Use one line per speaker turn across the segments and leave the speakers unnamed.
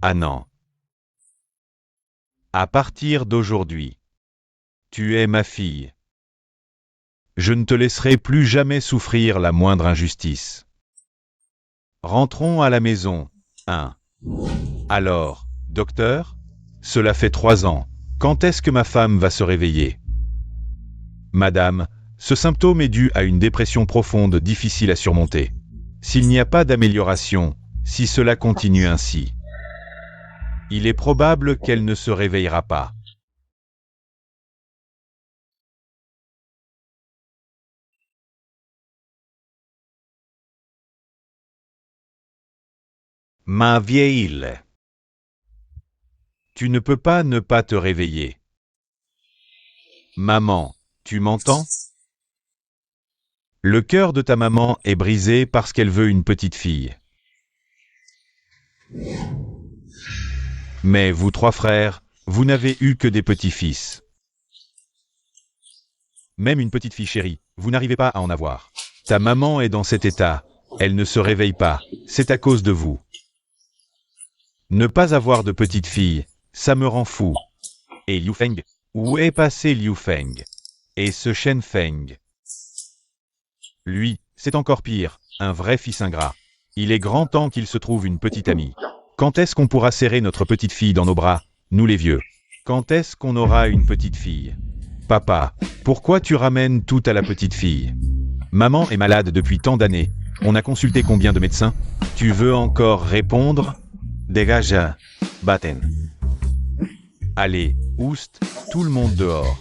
Anand. À partir d'aujourd'hui, tu es ma fille. Je ne te laisserai plus jamais souffrir la moindre injustice. Rentrons à la maison. 1. Alors, docteur, cela fait 3 ans. Quand est-ce que ma femme va se réveiller? Madame, ce symptôme est dû à une dépression profonde difficile à surmonter. S'il n'y a pas d'amélioration, si cela continue ainsi, il est probable qu'elle ne se réveillera pas. Ma vieille, tu ne peux pas ne pas te réveiller. Maman, tu m'entends? Le cœur de ta maman est brisé parce qu'elle veut une petite fille. Mais vous 3 frères, vous n'avez eu que des petits-fils. Même une petite fille chérie, vous n'arrivez pas à en avoir. Ta maman est dans cet état, elle ne se réveille pas, c'est à cause de vous. Ne pas avoir de petite fille, ça me rend fou. Et Liu Feng? Où est passé Liu Feng? Et ce Shen Feng? Lui, c'est encore pire, un vrai fils ingrat. Il est grand temps qu'il se trouve une petite amie. Quand est-ce qu'on pourra serrer notre petite fille dans nos bras, nous les vieux? Quand est-ce qu'on aura une petite fille? Papa, pourquoi tu ramènes tout à la petite fille? Maman est malade depuis tant d'années. On a consulté combien de médecins? Tu veux encore répondre? Dégage, Baten. Allez, oust, tout le monde dehors.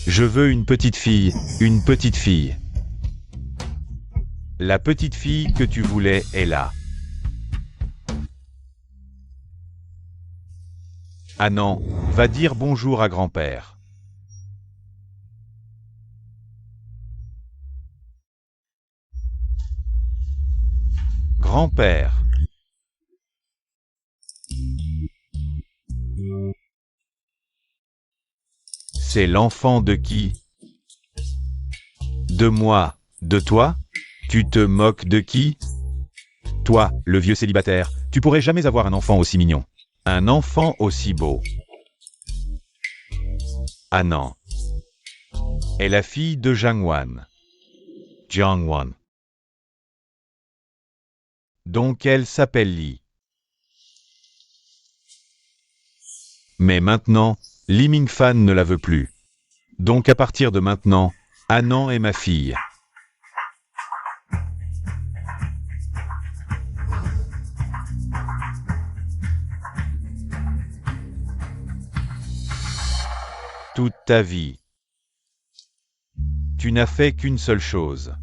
Je veux une petite fille, une petite fille. La petite fille que tu voulais est là. Anand, va dire bonjour à grand-père. Grand-père. C'est l'enfant de qui? De moi, de toi? Tu te moques de qui? Toi, le vieux célibataire, tu pourrais jamais avoir un enfant aussi mignon. Un enfant aussi beau. Anand est la fille de Jiangwan. Jiangwan. Donc elle s'appelle Li. Mais maintenant, Li Mingfan ne la veut plus. Donc à partir de maintenant, Anand est ma fille. Toute ta vie, tu n'as fait qu'une seule chose,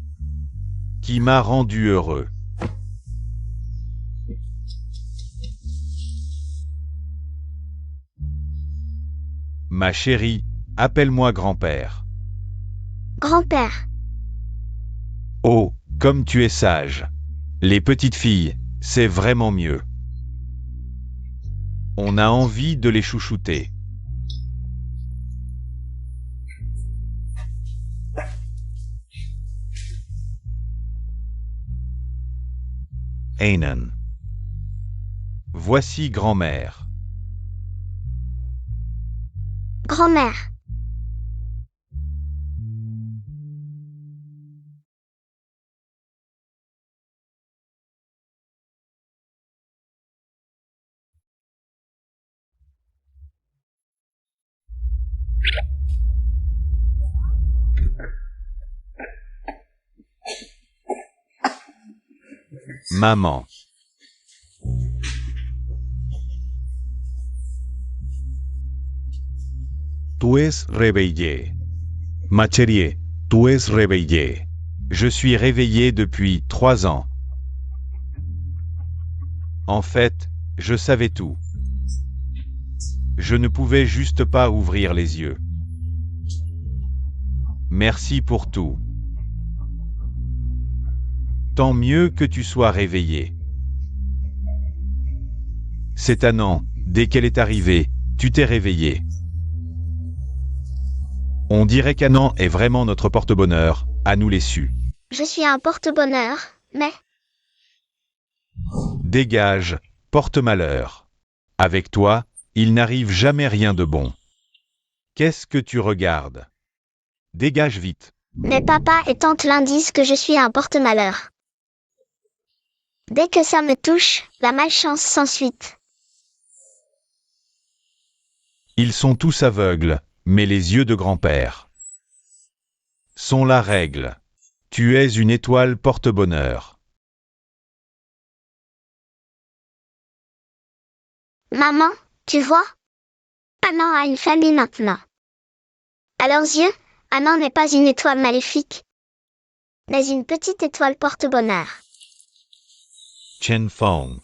qui m'a rendu heureux. Ma chérie, appelle-moi grand-père.
Grand-père.
Oh, comme tu es sage. Les petites filles, c'est vraiment mieux. On a envie de les chouchouter. Anan. Voici grand-mère.
Grand-mère.
Maman. Tu es réveillée. Ma chérie, tu es réveillée. Je suis réveillé depuis 3 ans. En fait, je savais tout. Je ne pouvais juste pas ouvrir les yeux. Merci pour tout. Tant mieux que tu sois réveillé. C'est Anand, dès qu'elle est arrivée, tu t'es réveillé. On dirait qu'Anand est vraiment notre porte-bonheur, à nous les sus.
Je suis un porte-bonheur, mais...
Dégage, porte-malheur. Avec toi, il n'arrive jamais rien de bon. Qu'est-ce que tu regardes? Dégage vite.
Mais papa et tante Lin disent que je suis un porte-malheur. Dès que ça me touche, la malchance s'ensuit.
Ils sont tous aveugles, mais les yeux de grand-père sont la règle. Tu es une étoile porte-bonheur.
Maman, tu vois? Annan a une famille maintenant. À leurs yeux, Annan n'est pas une étoile maléfique, mais une petite étoile porte-bonheur.
Chen Fong.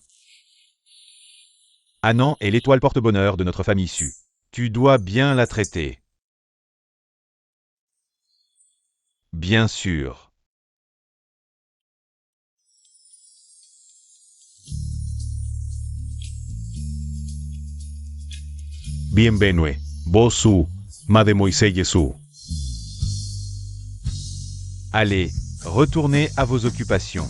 Annan est l'étoile porte-bonheur de notre famille Su. Tu dois bien la traiter. Bien sûr. Bienvenue, Bosu, Mademoiselle Yesu. Allez, retournez à vos occupations.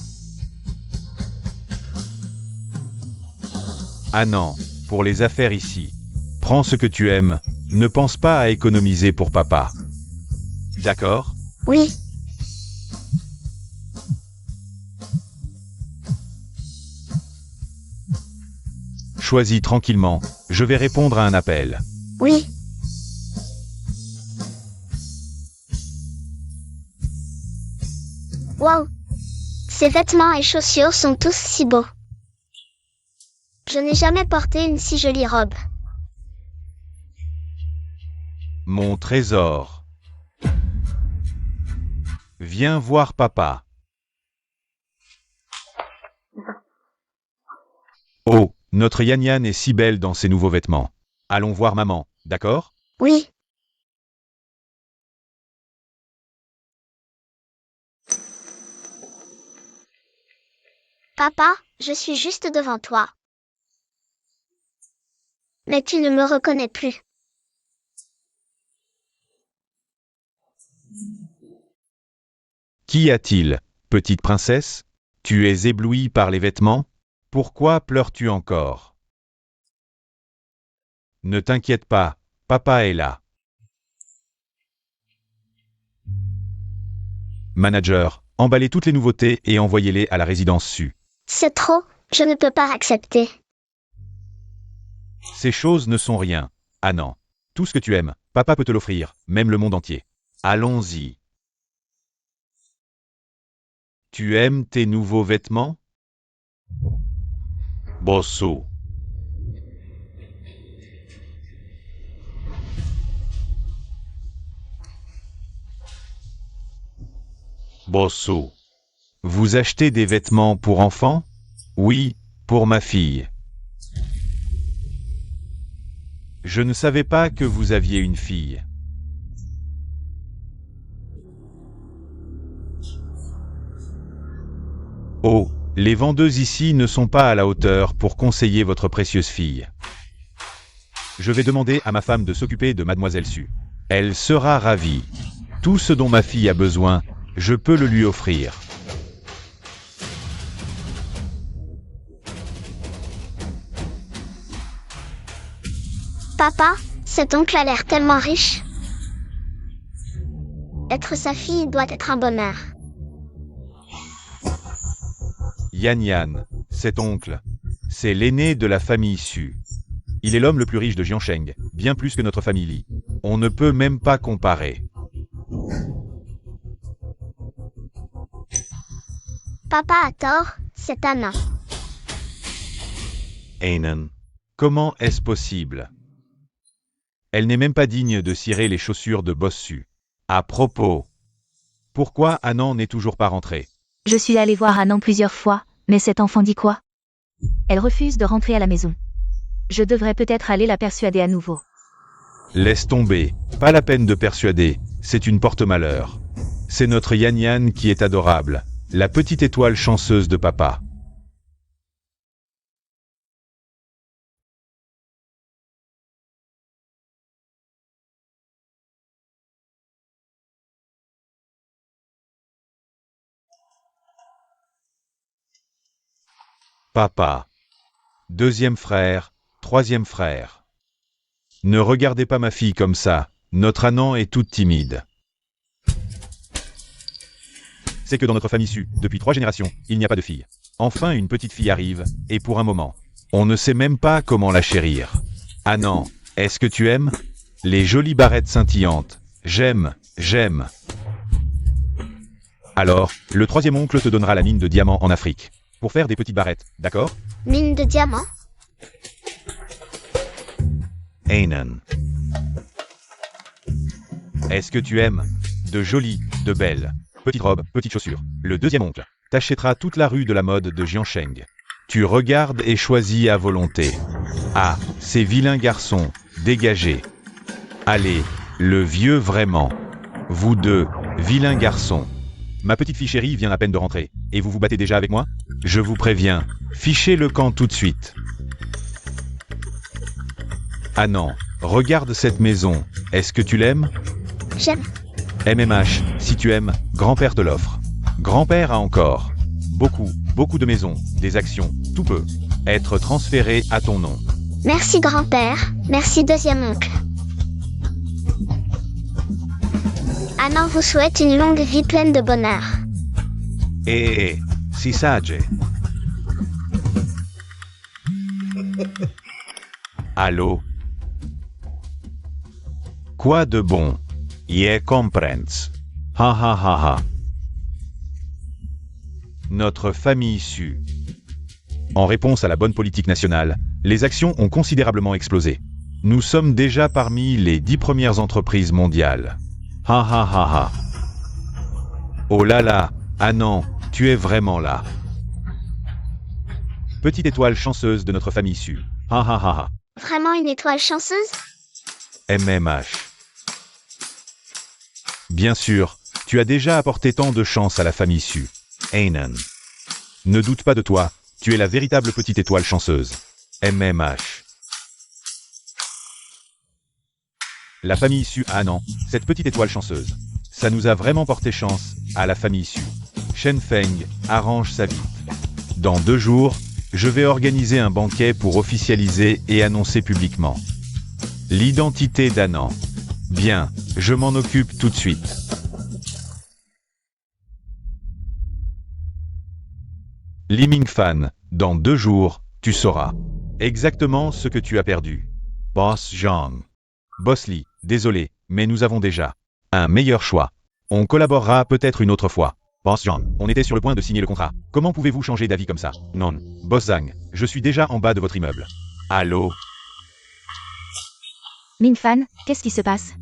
Annan, pour les affaires ici. Prends ce que tu aimes, ne pense pas à économiser pour papa. D'accord?
Oui,
Choisis tranquillement, je vais répondre à un appel.
oui. Wow! Ces vêtements et chaussures sont tous si beaux. Je n'ai jamais porté une si jolie robe.
Mon trésor. Viens voir papa. Oh, notre Yan Yan est si belle dans ses nouveaux vêtements. Allons voir maman, d'accord?
Oui. Papa, je suis juste devant toi. Mais tu ne me reconnais plus.
Qu'y a-t-il, petite princesse? Tu es éblouie par les vêtements? Pourquoi pleures-tu encore? Ne t'inquiète pas, papa est là. Manager, emballez toutes les nouveautés et envoyez-les à la résidence Su.
C'est trop, je ne peux pas accepter.
Ces choses ne sont rien. Ah non. Tout ce que tu aimes, papa peut te l'offrir, même le monde entier. Allons-y. Tu aimes tes nouveaux vêtements? Bosso. Bosso. Vous achetez des vêtements pour enfants? Oui, pour ma fille. Je ne savais pas que vous aviez une fille. Oh, les vendeuses ici ne sont pas à la hauteur pour conseiller votre précieuse fille. Je vais demander à ma femme de s'occuper de mademoiselle Su. Elle sera ravie. Tout ce dont ma fille a besoin, je peux le lui offrir.
Papa, cet oncle a l'air tellement riche. Être sa fille doit être un bonheur.
Yan Yan, cet oncle, c'est l'aîné de la famille Su. Il est l'homme le plus riche de Jiansheng, bien plus que notre famille Li. On ne peut même pas comparer.
Papa a tort, c'est Anna.
Ainan. Comment est-ce possible? Elle n'est même pas digne de cirer les chaussures de Bossu. À propos, pourquoi Annan n'est toujours pas rentrée?
Je suis allée voir Annan plusieurs fois, mais cet enfant dit quoi? Elle refuse de rentrer à la maison. Je devrais peut-être aller la persuader à nouveau.
Laisse tomber, pas la peine de persuader, c'est une porte-malheur. C'est notre Yan Yan qui est adorable, la petite étoile chanceuse de papa. Papa, deuxième frère, troisième frère. Ne regardez pas ma fille comme ça, notre Annan est toute timide. C'est que dans notre famille Su, depuis 3 générations, il n'y a pas de fille. Enfin une petite fille arrive, et pour un moment, on ne sait même pas comment la chérir. Annan, est-ce que tu aimes? Les jolies barrettes scintillantes. J'aime, j'aime. Alors, le troisième oncle te donnera la mine de diamants en Afrique. Pour faire des petites barrettes, d'accord?
Mine de diamants?
Anan. Est-ce que tu aimes? De jolies, de belles. Petites robes, petites chaussures. Le deuxième oncle t'achètera toute la rue de la mode de Jiansheng. Tu regardes et choisis à volonté. Ah, ces vilains garçons, dégagez. Allez, le vieux vraiment. Vous deux, vilains garçons. Ma petite fille chérie vient à peine de rentrer, et vous vous battez déjà avec moi? Je vous préviens, fichez le camp tout de suite. Ah non, regarde cette maison, est-ce que tu l'aimes?
J'aime.
MMH, si tu aimes, grand-père te l'offre. Grand-père a encore. Beaucoup de maisons, des actions, tout peut être transféré à ton nom.
Merci grand-père, merci deuxième oncle. Annan vous souhaite une longue vie pleine de bonheur.
Si sage. Allô? Quoi de bon? Je comprends. Ha ha ha ha. Notre famille Su. En réponse à la bonne politique nationale, les actions ont considérablement explosé. Nous sommes déjà parmi les 10 premières entreprises mondiales. Ha ha ha ha. Oh là là, Annan, tu es vraiment là. Petite étoile chanceuse de notre famille Su. Ha ha ha ha.
Vraiment une étoile chanceuse?
MMH. Bien sûr, tu as déjà apporté tant de chance à la famille Su. Anan. Ne doute pas de toi, tu es la véritable petite étoile chanceuse. MMH. La famille Su a Annan, cette petite étoile chanceuse. Ça nous a vraiment porté chance, à la famille Su. Shen Feng arrange sa vie. Dans 2 jours, je vais organiser un banquet pour officialiser et annoncer publiquement l'identité d'Annan. Bien, je m'en occupe tout de suite. Li Mingfan, dans 2 jours, tu sauras exactement ce que tu as perdu. Boss Zhang. Boss Li, désolé, mais nous avons déjà un meilleur choix. On collaborera peut-être une autre fois. Boss Zhang, on était sur le point de signer le contrat. Comment pouvez-vous changer d'avis comme ça? Non. Boss Zhang, je suis déjà en bas de votre immeuble. Allô?
Mingfan, qu'est-ce qui se passe?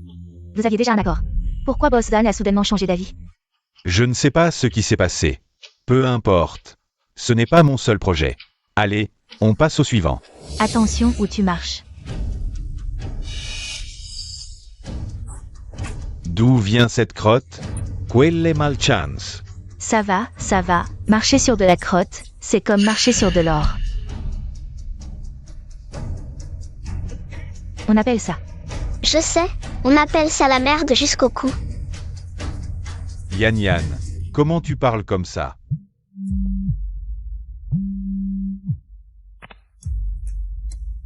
Vous aviez déjà un accord. Pourquoi Boss Dan a soudainement changé d'avis?
Je ne sais pas ce qui s'est passé. Peu importe. Ce n'est pas mon seul projet. Allez, on passe au suivant.
Attention où tu marches.
D'où vient cette crotte? Quelle malchance.
Ça va. Marcher sur de la crotte, c'est comme marcher sur de l'or. On appelle ça.
Je sais, on appelle ça la merde jusqu'au cou.
Yan, comment tu parles comme ça?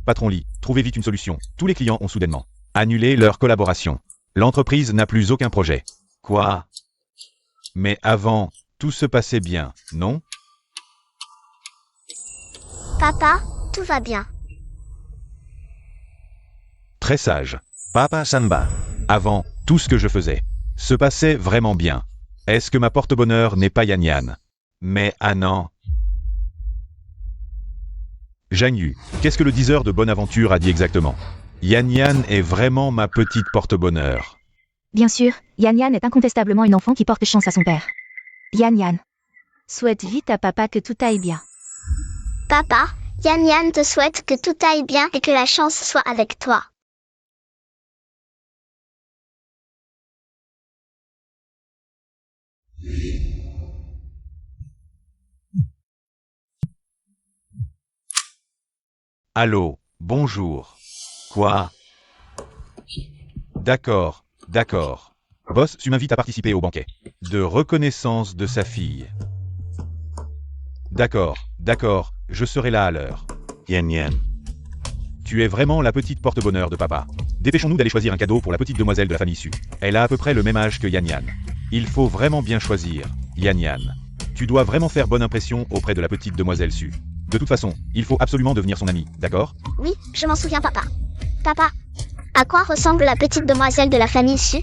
Patron Li, trouvez vite une solution. Tous les clients ont soudainement annulé leur collaboration. L'entreprise n'a plus aucun projet. Quoi? Mais avant, tout se passait bien, non?
Papa, tout va bien.
Très sage. Papa Samba. Avant, tout ce que je faisais se passait vraiment bien. Est-ce que ma porte-bonheur n'est pas Yan? Mais Annan. Zhang Yu, qu'est-ce que le diseur de Bonaventure a dit exactement? Yan est vraiment ma petite porte-bonheur.
Bien sûr, Yan est incontestablement une enfant qui porte chance à son père. Yan. Souhaite vite à papa que tout aille bien.
Papa, Yan te souhaite que tout aille bien et que la chance soit avec toi.
Allô, bonjour. Quoi? D'accord. Boss, tu m'invites à participer au banquet de reconnaissance de sa fille. D'accord, je serai là à l'heure. Yen Yen. Tu es vraiment la petite porte-bonheur de papa. Dépêchons-nous d'aller choisir un cadeau pour la petite demoiselle de la famille Su. Elle a à peu près le même âge que Yan Yan. Il faut vraiment bien choisir, Yan Yan. Tu dois vraiment faire bonne impression auprès de la petite demoiselle Su. De toute façon, il faut absolument devenir son ami, d'accord?
Oui, je m'en souviens, papa. Papa, à quoi ressemble la petite demoiselle de la famille Su?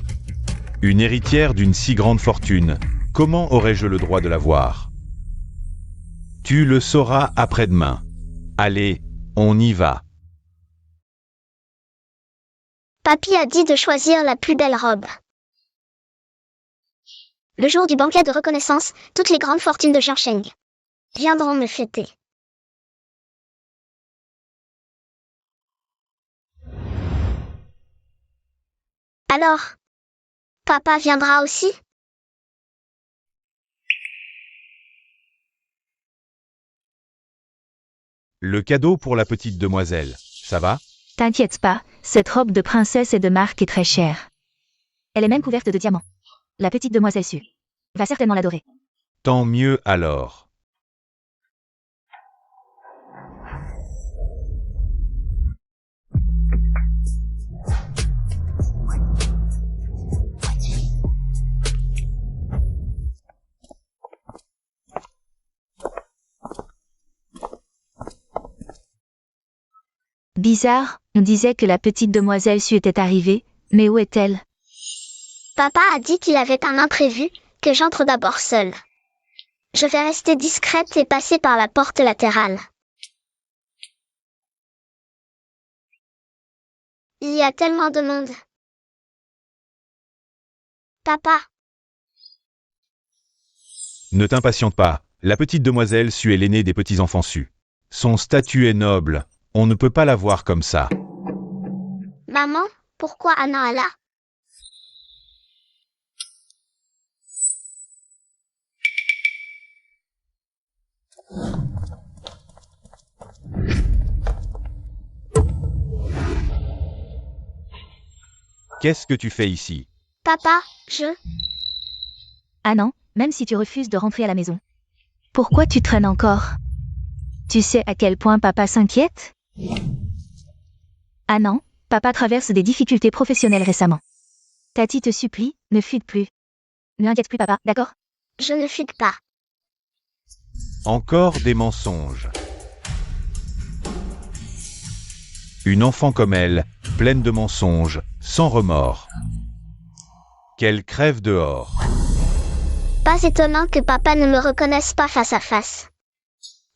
Une héritière d'une si grande fortune. Comment aurais-je le droit de la voir? Tu le sauras après-demain. Allez, on y va.
Papy a dit de choisir la plus belle robe. Le jour du banquet de reconnaissance, toutes les grandes fortunes de Jiansheng viendront me fêter. Alors, papa viendra aussi?
Le cadeau pour la petite demoiselle, ça va?
T'inquiète pas, cette robe de princesse et de marque est très chère. Elle est même couverte de diamants. La petite demoiselle Su va certainement l'adorer.
Tant mieux alors.
Bizarre, on disait que la petite demoiselle Su était arrivée, mais où est-elle?
Papa a dit qu'il avait un imprévu, que j'entre d'abord seule. Je vais rester discrète et passer par la porte latérale. Il y a tellement de monde. Papa,
Ne t'impatiente pas, la petite demoiselle Su est l'aînée des petits-enfants Su. Son statut est noble, on ne peut pas la voir comme ça.
maman, pourquoi Anna est là?
Qu'est-ce que tu fais ici?
Papa,
Ah non, même si tu refuses de rentrer à la maison. Pourquoi tu traînes encore? Tu sais à quel point papa s'inquiète? Ah non, papa traverse des difficultés professionnelles récemment. Tati te supplie, ne fuite plus. Ne inquiète plus papa, d'accord?
je ne fuite pas.
Encore des mensonges. Une enfant comme elle, pleine de mensonges, sans remords. Qu'elle crève dehors.
Pas étonnant que papa ne me reconnaisse pas face à face.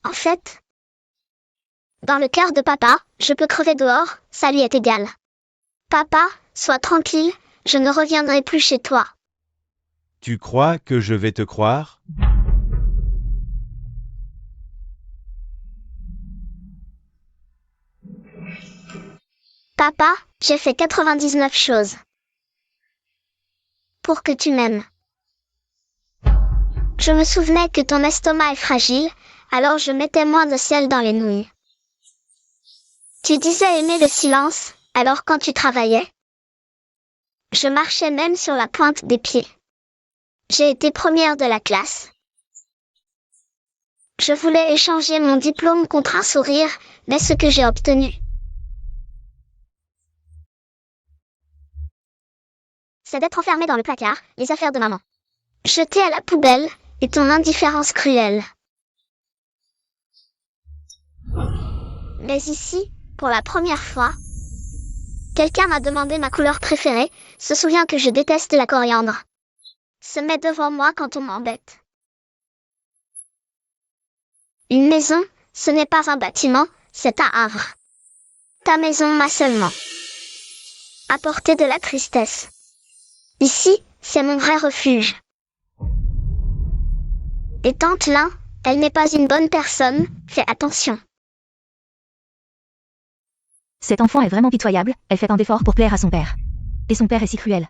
En fait, dans le cœur de papa, je peux crever dehors, ça lui est égal. Papa, sois tranquille, je ne reviendrai plus chez toi.
Tu crois que je vais te croire?
Papa, j'ai fait 99 choses pour que tu m'aimes. Je me souvenais que ton estomac est fragile, alors je mettais moins de sel dans les nouilles. Tu disais aimer le silence, alors quand tu travaillais, je marchais même sur la pointe des pieds. J'ai été première de la classe. Je voulais échanger mon diplôme contre un sourire, mais ce que j'ai obtenu, c'est d'être enfermée dans le placard, les affaires de maman, jetées à la poubelle, et ton indifférence cruelle. Mais ici, pour la première fois, quelqu'un m'a demandé ma couleur préférée, se souvient que je déteste la coriandre. Se met devant moi quand on m'embête. Une maison, ce n'est pas un bâtiment, c'est un havre. Ta maison m'a seulement apporté de la tristesse. Ici, c'est mon vrai refuge. Et tante Lin, elle n'est pas une bonne personne, fais attention.
Cette enfant est vraiment pitoyable, elle fait tant d'efforts pour plaire à son père. Et son père est si cruel.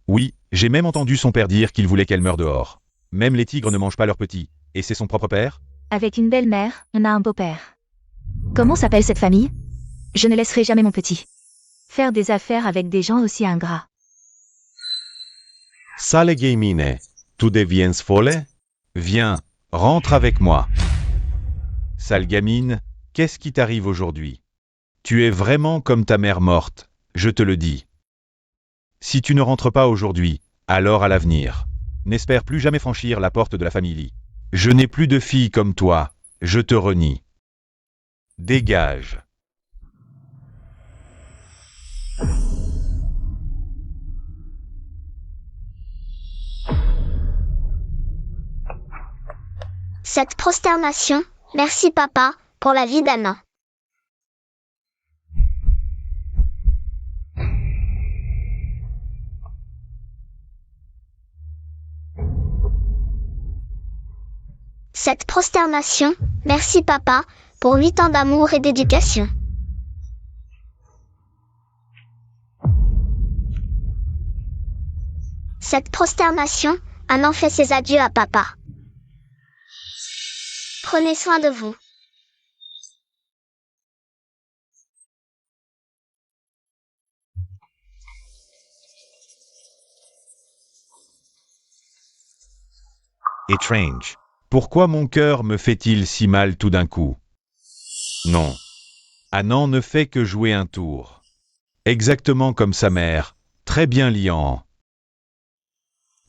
Oui, j'ai même entendu son père dire qu'il voulait qu'elle meure dehors. Même les tigres ne mangent pas leurs petits. Et c'est son propre père?
Avec une belle-mère, on a un beau-père. Comment s'appelle cette famille? Je ne laisserai jamais mon petit faire des affaires avec des gens aussi ingrats.
Sale gamine, tu deviens folle? Viens, rentre avec moi. Sale gamine, qu'est-ce qui t'arrive aujourd'hui? Tu es vraiment comme ta mère morte, je te le dis. Si tu ne rentres pas aujourd'hui, alors à l'avenir, n'espère plus jamais franchir la porte de la famille Lee. Je n'ai plus de fille comme toi, je te renie. Dégage.
Cette prosternation, merci papa, pour la vie d'Anna. Cette prosternation, merci papa, pour 8 ans d'amour et d'éducation. Cette prosternation, Anna fait ses adieux à papa. Prenez soin de vous.
Étrange. Pourquoi mon cœur me fait-il si mal tout d'un coup? Non. Annan ne fait que jouer un tour. Exactement comme sa mère. Très bien, Lian.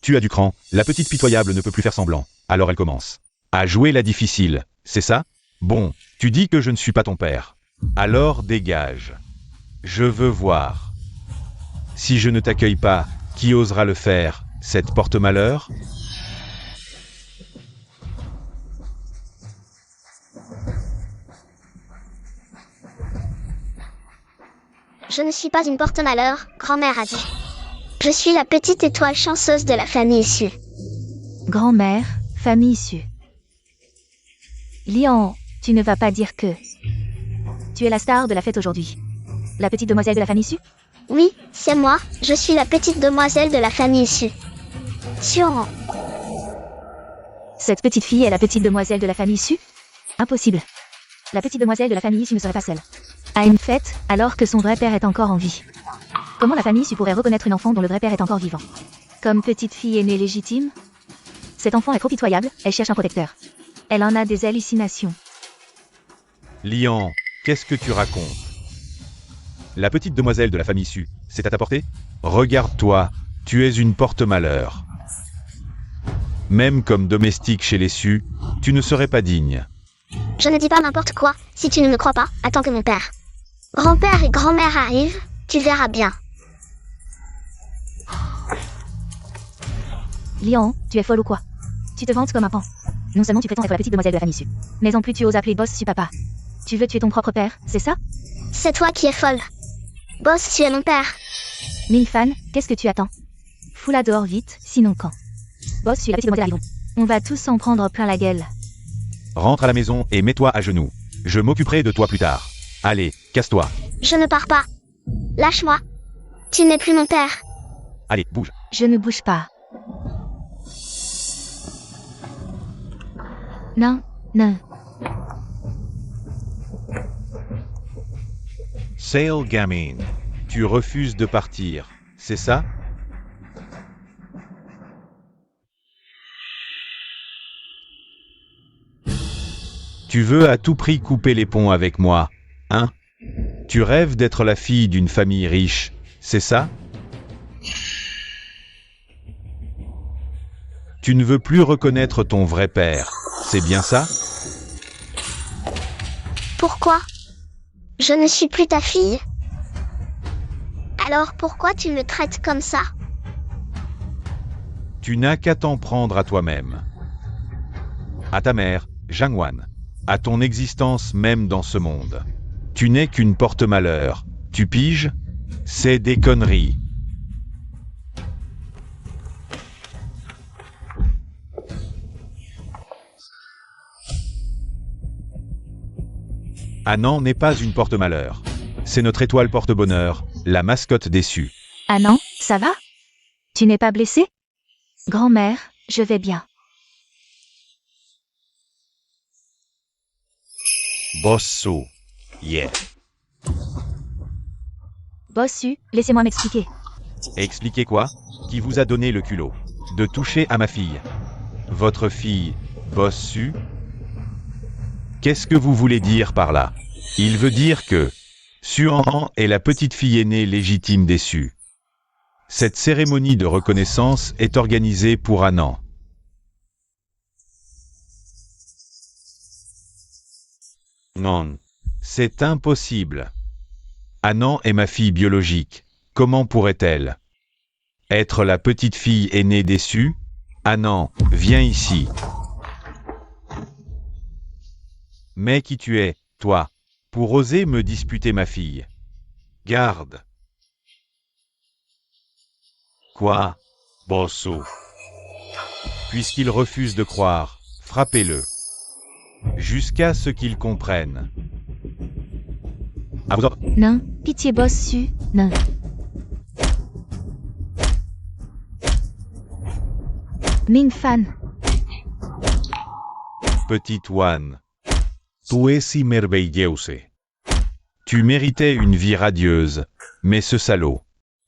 Tu as du cran, la petite pitoyable ne peut plus faire semblant. Alors elle commence à jouer la difficile, c'est ça? Bon, tu dis que je ne suis pas ton père. Alors dégage. Je veux voir. Si je ne t'accueille pas, qui osera le faire, cette porte-malheur?
Je ne suis pas une porte-malheur, grand-mère a dit. Je suis la petite étoile chanceuse de la famille issue.
Grand-mère, famille issue. Lian, tu ne vas pas dire que... Tu es la star de la fête aujourd'hui. La petite demoiselle de la famille issue?
Oui, c'est moi, je suis la petite demoiselle de la famille issue. Sion.
Cette petite fille est la petite demoiselle de la famille issue? Impossible. La petite demoiselle de la famille issue ne serait pas seule. À une fête, alors que son vrai père est encore en vie. Comment la famille issue pourrait reconnaître une enfant dont le vrai père est encore vivant? Comme petite fille aînée légitime? Cet enfant est trop pitoyable, elle cherche un protecteur. Elle en a des hallucinations.
Lian, qu'est-ce que tu racontes? La petite demoiselle de la famille issue, c'est à ta portée? Regarde-toi, tu es une porte-malheur. Même comme domestique chez les Sus, tu ne serais pas digne.
Je ne dis pas n'importe quoi, si tu ne me crois pas, attends que mon père. Grand-père et grand-mère arrivent, tu verras bien.
Lian, tu es folle ou quoi? Tu te vantes comme un pan. Non seulement tu prétends être la petite demoiselle de la famille issue, mais en plus tu oses appeler Boss Su papa. Tu veux tuer ton propre père, c'est ça?
C'est toi qui es folle. Boss, tu es mon père.
Milfan, qu'est-ce que tu attends? Fous-la dehors vite, sinon quand? Boss, je suis la petite demoiselle arrivons. On va tous s'en prendre plein la gueule.
Rentre à la maison et mets-toi à genoux. Je m'occuperai de toi plus tard. Allez, casse-toi.
Je ne pars pas. Lâche-moi. Tu n'es plus mon père.
Allez, bouge.
Je ne bouge pas. Non, non.
Sale gamine. Tu refuses de partir, c'est ça? Tu veux à tout prix couper les ponts avec moi, hein? Tu rêves d'être la fille d'une famille riche, c'est ça? Tu ne veux plus reconnaître ton vrai père, c'est bien ça?
Pourquoi? Je ne suis plus ta fille. Alors pourquoi tu me traites comme ça?
Tu n'as qu'à t'en prendre à toi-même. À ta mère, Jangwan. À ton existence même dans ce monde. Tu n'es qu'une porte-malheur. Tu piges? C'est des conneries. Annan n'est pas une porte-malheur. C'est notre étoile porte-bonheur, la mascotte des Sus.
Ah non, ça va? Tu n'es pas blessé? Grand-mère, je vais bien.
Bosso. Yeah.
Bossu, laissez-moi m'expliquer.
Expliquez quoi? Qui vous a donné le culot de toucher à ma fille? Votre fille, Bossu? Qu'est-ce que vous voulez dire par là? Il veut dire que Suan est la petite fille aînée légitime des Su. Cette cérémonie de reconnaissance est organisée pour un an. Non, c'est impossible. Anan est ma fille biologique. Comment pourrait-elle être la petite fille aînée des Su? Anan, viens ici. Mais qui tu es, toi, pour oser me disputer ma fille? Garde. Quoi? Bosso. Puisqu'il refuse de croire, frappez-le. Jusqu'à ce qu'il comprenne.
Non, pitié bossu, non. Mingfan.
Petite Wan. Tu es si merveilleuse. Tu méritais une vie radieuse, mais ce salaud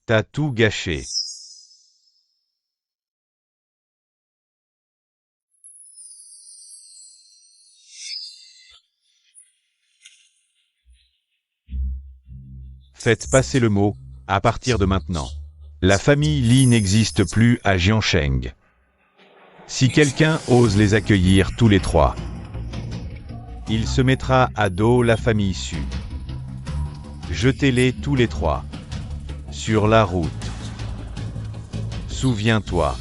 t'a tout gâché. Faites passer le mot, à partir de maintenant. La famille Li n'existe plus à Jiansheng. Si quelqu'un ose les accueillir tous les trois, il se mettra à dos la famille Su. Jetez-les tous les trois. Sur la route. Souviens-toi.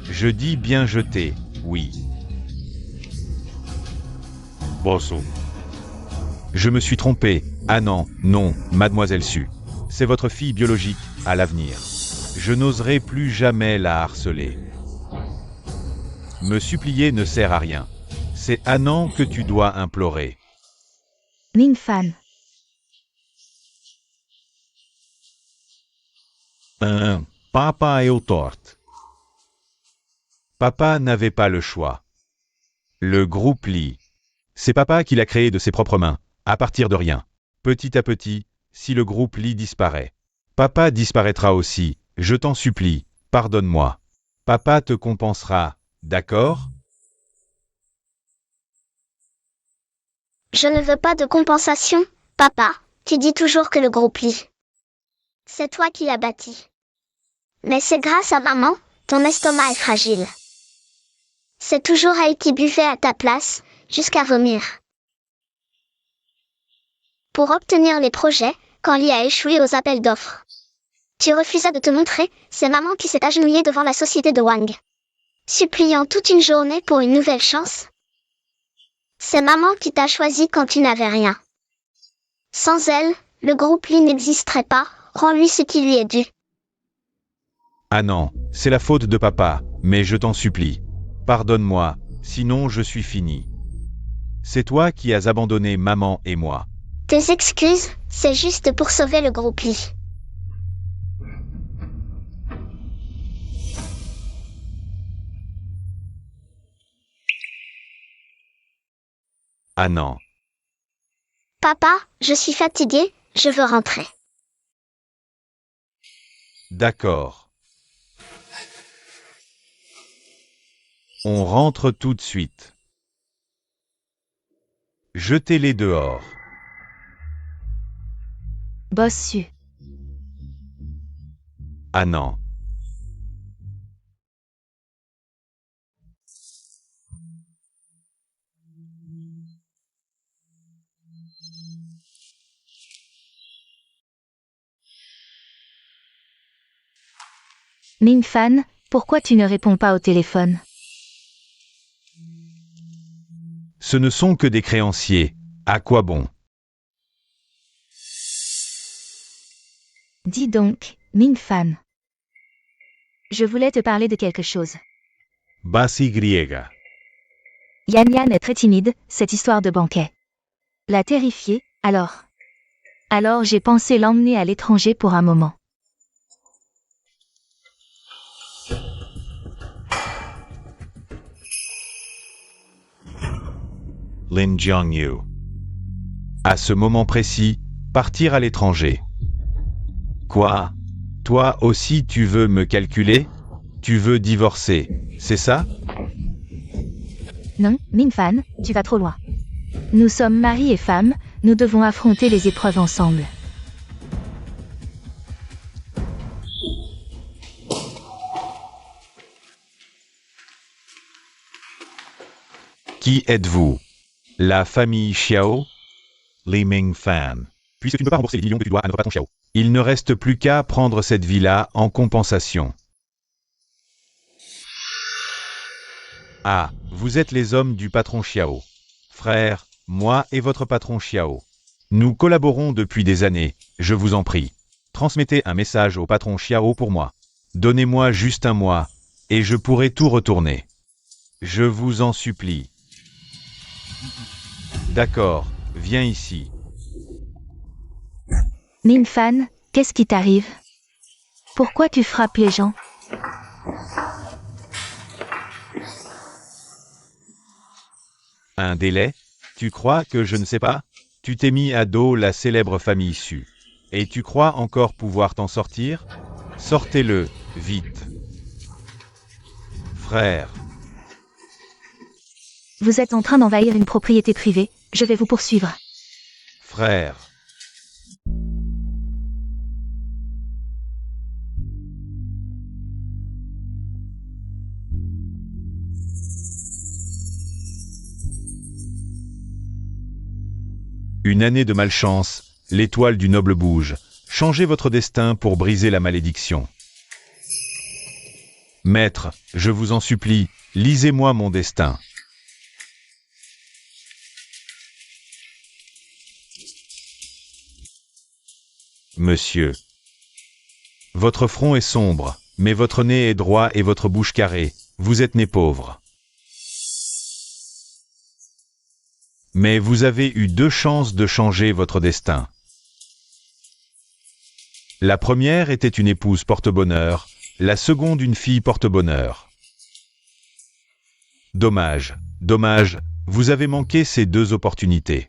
Je dis bien jeter, oui. Bosso. Je me suis trompé. Ah non, non, mademoiselle Su. C'est votre fille biologique, à l'avenir. Je n'oserai plus jamais la harceler. Me supplier ne sert à rien. C'est Anan que tu dois implorer.
Mingfan.
Papa est au tort. Papa n'avait pas le choix. Le groupe Li. C'est papa qui l'a créé de ses propres mains, à partir de rien. Petit à petit, si le groupe Li disparaît, papa disparaîtra aussi, je t'en supplie, pardonne-moi. Papa te compensera, d'accord?
Je ne veux pas de compensation, papa, tu dis toujours que le groupe Li. C'est toi qui l'as bâti. Mais c'est grâce à maman, ton estomac est fragile. C'est toujours elle qui buvait à ta place, jusqu'à vomir. Pour obtenir les projets, quand Li a échoué aux appels d'offres. Tu refusas de te montrer, c'est maman qui s'est agenouillée devant la société de Wang. Suppliant toute une journée pour une nouvelle chance. C'est maman qui t'a choisi quand tu n'avais rien. Sans elle, le groupe Li n'existerait pas, rends-lui ce qui lui est dû.
Ah non, c'est la faute de papa, mais je t'en supplie. Pardonne-moi, sinon je suis fini. C'est toi qui as abandonné maman et moi.
Tes excuses, c'est juste pour sauver le groupe Li.
Ah non.
Papa, je suis fatiguée, je veux rentrer.
D'accord. On rentre tout de suite. Jetez-les dehors.
Bossu.
Ah non.
Mingfan, pourquoi tu ne réponds pas au téléphone?
Ce ne sont que des créanciers. À quoi bon?
Dis donc, Mingfan. Je voulais te parler de quelque chose.
Basi griega.
Yan Yan est très timide, cette histoire de banquet l'a terrifiée, alors j'ai pensé l'emmener à l'étranger pour un moment.
Lin Jiangyu. À ce moment précis, partir à l'étranger. Quoi? Toi aussi tu veux me calculer? Tu veux divorcer, c'est ça?
Non, Mingfan, tu vas trop loin. Nous sommes mari et femme, nous devons affronter les épreuves ensemble.
Qui êtes-vous? La famille Xiao? Li Mingfan. Puisque tu ne peux pas rembourser les 10 millions que tu dois à notre patron Xiao. Il ne reste plus qu'à prendre cette villa en compensation. Ah, vous êtes les hommes du patron Xiao. Frère, moi et votre patron Xiao. Nous collaborons depuis des années, je vous en prie. Transmettez un message au patron Xiao pour moi. Donnez-moi juste un mois, et je pourrai tout retourner. Je vous en supplie. D'accord, viens ici.
Mingfan, qu'est-ce qui t'arrive? Pourquoi tu frappes les gens?
Un délai? Tu crois que je ne sais pas? Tu t'es mis à dos la célèbre famille Su. Et tu crois encore pouvoir t'en sortir? Sortez-le, vite. Frère.
Vous êtes en train d'envahir une propriété privée, je vais vous poursuivre.
Frère. Une année de malchance, l'étoile du noble bouge. Changez votre destin pour briser la malédiction. Maître, je vous en supplie, lisez-moi mon destin. Monsieur. Votre front est sombre, mais votre nez est droit et votre bouche carrée. Vous êtes né pauvre. Mais vous avez eu 2 chances de changer votre destin. La première était une épouse porte-bonheur, la seconde une fille porte-bonheur. Dommage, dommage, vous avez manqué ces 2 opportunités.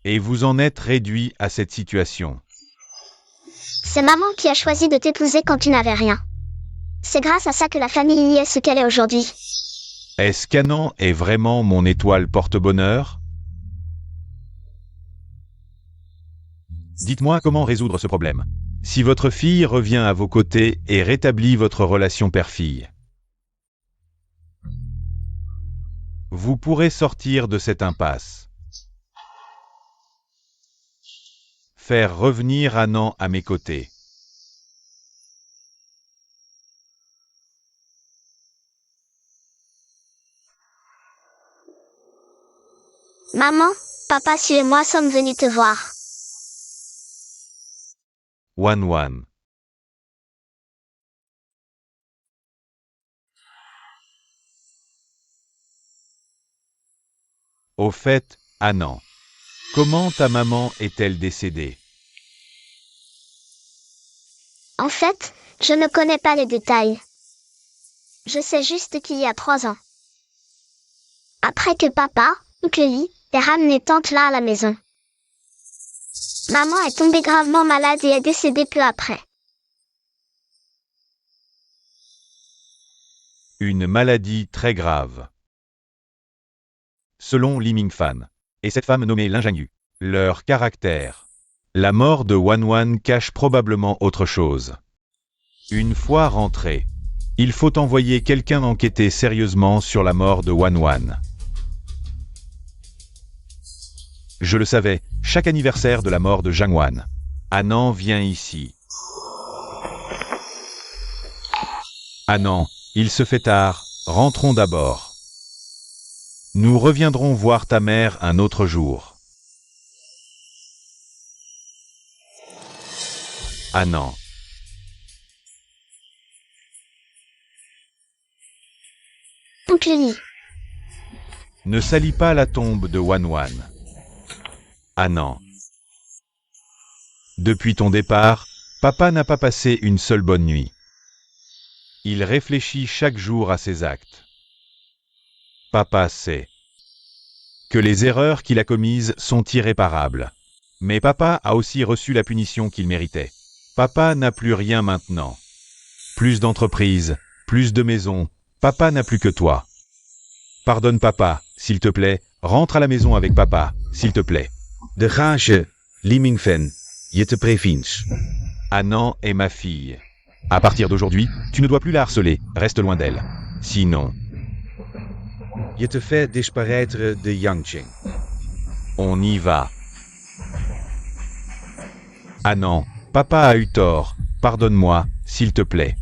Et vous en êtes réduit à cette situation.
C'est maman qui a choisi de t'épouser quand tu n'avais rien. C'est grâce à ça que la famille y est ce qu'elle est aujourd'hui.
Est-ce qu'Anan est vraiment mon étoile porte-bonheur? Dites-moi comment résoudre ce problème. Si votre fille revient à vos côtés et rétablit votre relation père-fille, vous pourrez sortir de cette impasse. Faire revenir Anan à mes côtés.
Maman, papa Su et moi sommes venus te voir.
Wan. Au fait, Anan, comment ta maman est-elle décédée?
En fait, je ne connais pas les détails. Je sais juste qu'il y a 3 ans. Après que papa, oncle Li, ait ramené tante là à la maison. Maman est tombée gravement malade et est décédée peu après.
Une maladie très grave. Selon Li Mingfan, et cette femme nommée l'ingénue, leur caractère. La mort de Wan cache probablement autre chose. Une fois rentré, il faut envoyer quelqu'un enquêter sérieusement sur la mort de Wan. Je le savais, chaque anniversaire de la mort de Jiangwan. Anan vient ici. Anan, il se fait tard, rentrons d'abord. Nous reviendrons voir ta mère un autre jour. Anan.
Oncle Li.
Ne salis pas la tombe de Wan. Anan. Depuis ton départ, papa n'a pas passé une seule bonne nuit. Il réfléchit chaque jour à ses actes. Papa sait que les erreurs qu'il a commises sont irréparables. Mais papa a aussi reçu la punition qu'il méritait. Papa n'a plus rien maintenant. Plus d'entreprises, plus de maisons, papa n'a plus que toi. pardonne papa, s'il te plaît, rentre à la maison avec papa, s'il te plaît.
De gage, Limingfen, je te préviens.
Annan est ma fille. À partir d'aujourd'hui, tu ne dois plus la harceler, reste loin d'elle. Sinon,
Je te fais disparaître de Yangqing.
on y va. Annan, papa a eu tort, pardonne-moi, s'il te plaît.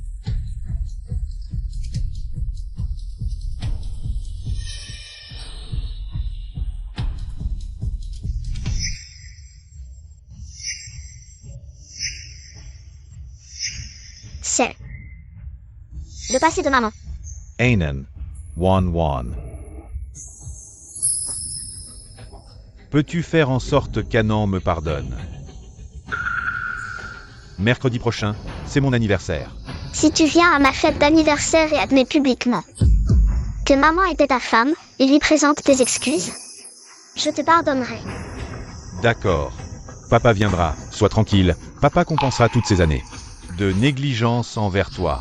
C'est le passé de maman.
Anan, Wan. Peux-tu faire en sorte qu'Annan me pardonne? Mercredi prochain, c'est mon anniversaire.
Si tu viens à ma fête d'anniversaire et admets publiquement que maman était ta femme et lui présente tes excuses, je te pardonnerai.
D'accord. Papa viendra, sois tranquille, papa compensera toutes ces années de négligence envers toi.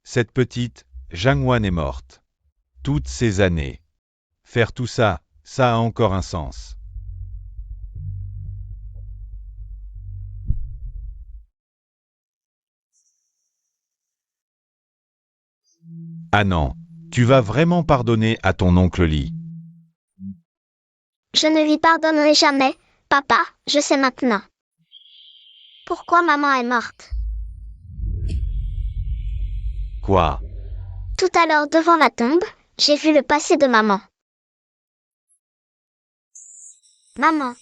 Cette petite, Jangwan est morte. Toutes ces années. Faire tout ça, ça a encore un sens. Annan, tu vas vraiment pardonner à ton oncle Lee?
Je ne lui pardonnerai jamais. Papa, je sais maintenant pourquoi maman est morte.
Quoi?
Tout à l'heure devant la tombe, j'ai vu le passé de maman. Maman.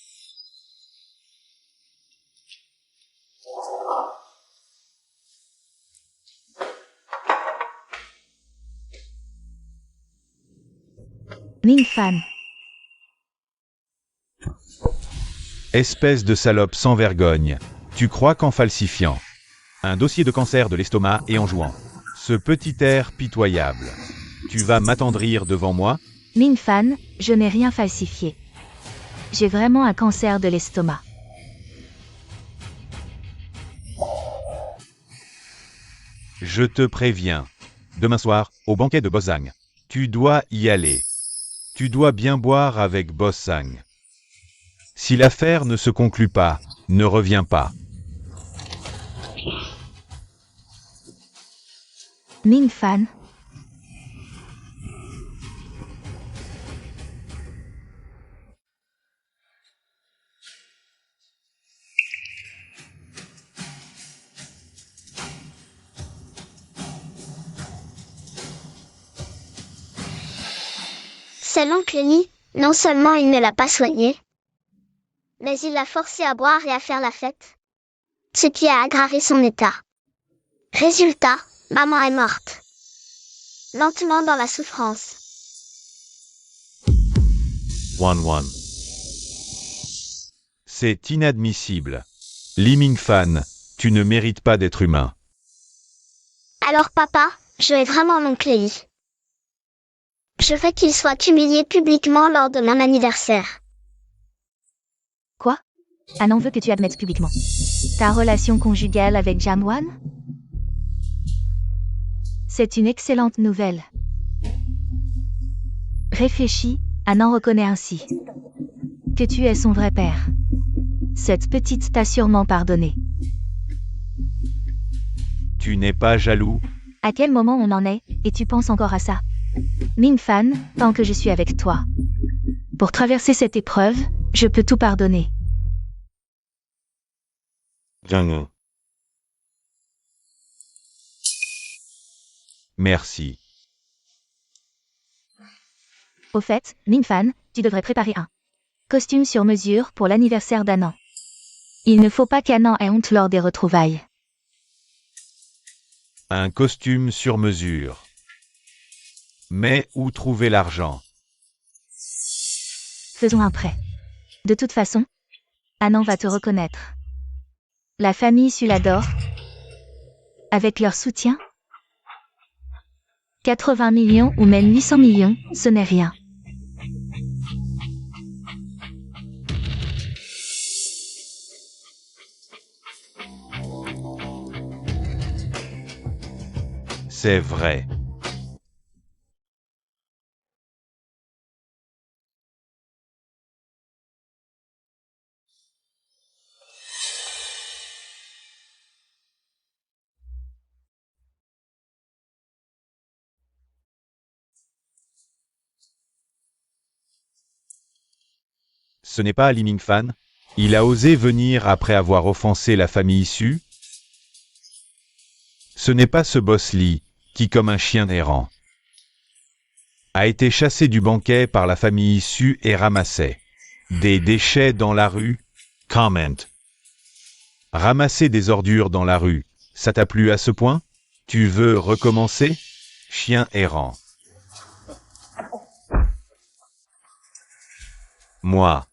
Mingfan.
Espèce de salope sans vergogne. Tu crois qu'en falsifiant un dossier de cancer de l'estomac et en jouant ce petit air pitoyable, tu vas m'attendrir devant moi?
Mingfan, je n'ai rien falsifié. J'ai vraiment un cancer de l'estomac.
Je te préviens. Demain soir, au banquet de Bossang. Tu dois y aller. Tu dois bien boire avec Bossang. Si l'affaire ne se conclut pas, ne reviens pas.
Mingfan.
C'est l'oncle Lee. Non seulement il ne l'a pas soigné, mais il l'a forcé à boire et à faire la fête, ce qui a aggravé son état. Résultat, maman est morte. Lentement dans la souffrance.
Wan. C'est inadmissible. Li Mingfan, tu ne mérites pas d'être humain.
Alors papa, je vais vraiment l'oncle Lee. Je veux qu'il soit humilié publiquement lors de mon anniversaire.
Quoi? Annan veut que tu admettes publiquement ta relation conjugale avec Jangwan? C'est une excellente nouvelle. Réfléchis, Annan reconnaît ainsi que tu es son vrai père. Cette petite t'a sûrement pardonné.
Tu n'es pas jaloux?
À quel moment on en est, et tu penses encore à ça? Mingfan, tant que je suis avec toi. Pour traverser cette épreuve, je peux tout pardonner.
Merci.
Au fait, Mingfan, tu devrais préparer un costume sur mesure pour l'anniversaire d'Annan. Il ne faut pas qu'Annan ait honte lors des retrouvailles.
Un costume sur mesure. Mais où trouver l'argent?
Faisons un prêt. De toute façon, Annan va te reconnaître. La famille Su l'adore. Avec leur soutien, 80 millions ou même 800 millions, ce n'est rien.
C'est vrai. Ce n'est pas Li Mingfan? Il a osé venir après avoir offensé la famille Su? Ce n'est pas ce boss Li, qui comme un chien errant, a été chassé du banquet par la famille Su et ramassait des déchets dans la rue? Comment? Ramasser des ordures dans la rue, ça t'a plu à ce point? Tu veux recommencer? Chien errant. Moi.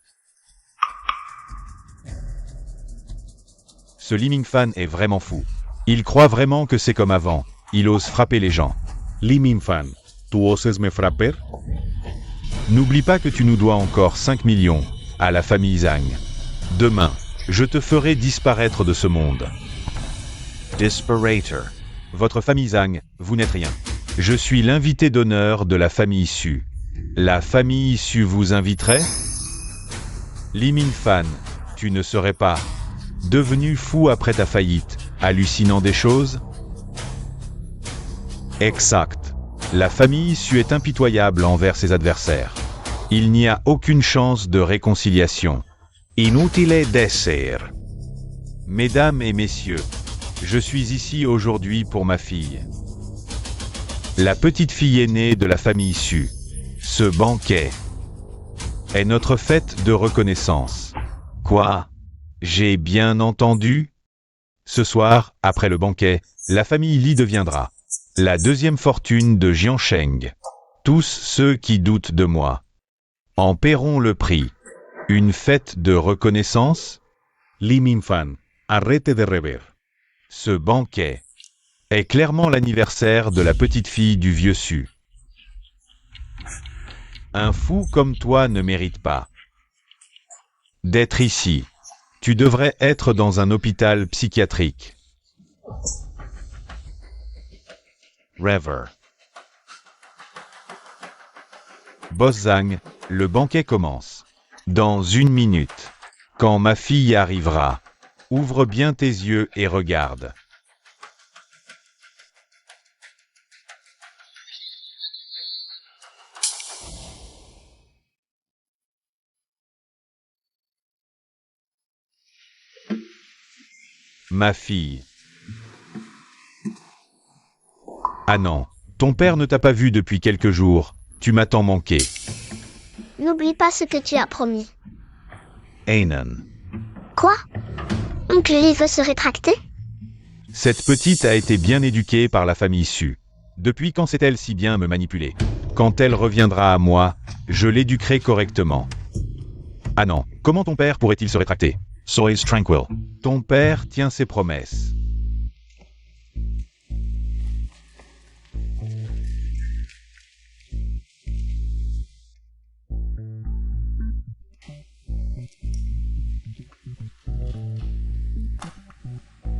Ce Li Mingfan est vraiment fou. Il croit vraiment que c'est comme avant. Il ose frapper les gens.
Li Mingfan, ¿tú oses me frapper?
N'oublie pas que tu nous dois encore 5 millions à la famille Zhang. Demain, je te ferai disparaître de ce monde. Disparator. Votre famille Zhang, vous n'êtes rien. Je suis l'invité d'honneur de la famille Su. La famille Su vous inviterait? Li Mingfan, tu ne serais pas devenu fou après ta faillite, hallucinant des choses? Exact. La famille Su est impitoyable envers ses adversaires. Il n'y a aucune chance de réconciliation. Inutile d'essere. Mesdames et messieurs, je suis ici aujourd'hui pour ma fille. La petite fille aînée de la famille Su. Ce banquet est notre fête de reconnaissance. Quoi? J'ai bien entendu? Ce soir, après le banquet, la famille Li deviendra la deuxième fortune de Jiansheng. Tous ceux qui doutent de moi en paieront le prix. Une fête de reconnaissance?
Li Mingfan, arrête de rêver.
Ce banquet est clairement l'anniversaire de la petite fille du vieux Su. Un fou comme toi ne mérite pas d'être ici. Tu devrais être dans un hôpital psychiatrique. Rêver. Boss Zhang, le banquet commence. Dans 1 minute. Quand ma fille arrivera, ouvre bien tes yeux et regarde. Ma fille. Ah non, ton père ne t'a pas vu depuis quelques jours. Tu m'as tant manqué.
N'oublie pas ce que tu as promis.
Anon.
Quoi? Oncle Li veut se rétracter?
Cette petite a été bien éduquée par la famille Su. Depuis quand sait-elle si bien me manipuler? Quand elle reviendra à moi, je l'éduquerai correctement. Ah non, comment ton père pourrait-il se rétracter? Sois tranquille. Ton père tient ses promesses.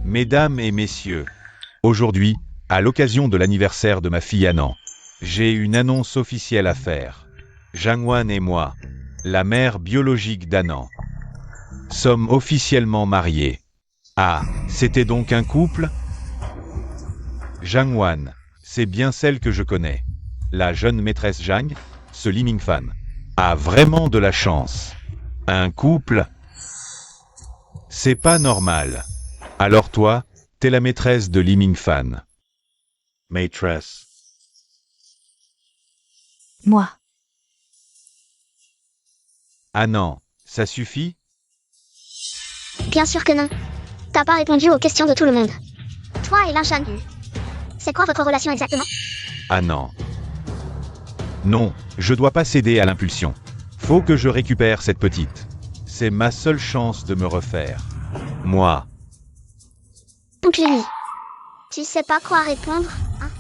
Mesdames et messieurs, aujourd'hui, à l'occasion de l'anniversaire de ma fille Anan, j'ai une annonce officielle à faire. Jiangwan et moi, la mère biologique d'Anan, sommes officiellement mariés. Ah, c'était donc un couple? Jiangwan, c'est bien celle que je connais. La jeune maîtresse Zhang, ce Li Mingfan, a vraiment de la chance. Un couple? C'est pas normal. Alors toi, t'es la maîtresse de Li Mingfan. Maîtresse.
Moi.
Ah non, ça suffit?
Bien sûr que non. T'as pas répondu aux questions de tout le monde. Toi et Lin Shanyu. C'est quoi votre relation exactement?
Ah non. Non, je dois pas céder à l'impulsion. Faut que je récupère cette petite. C'est ma seule chance de me refaire. Moi.
Oncle Li. Tu sais pas quoi répondre, hein?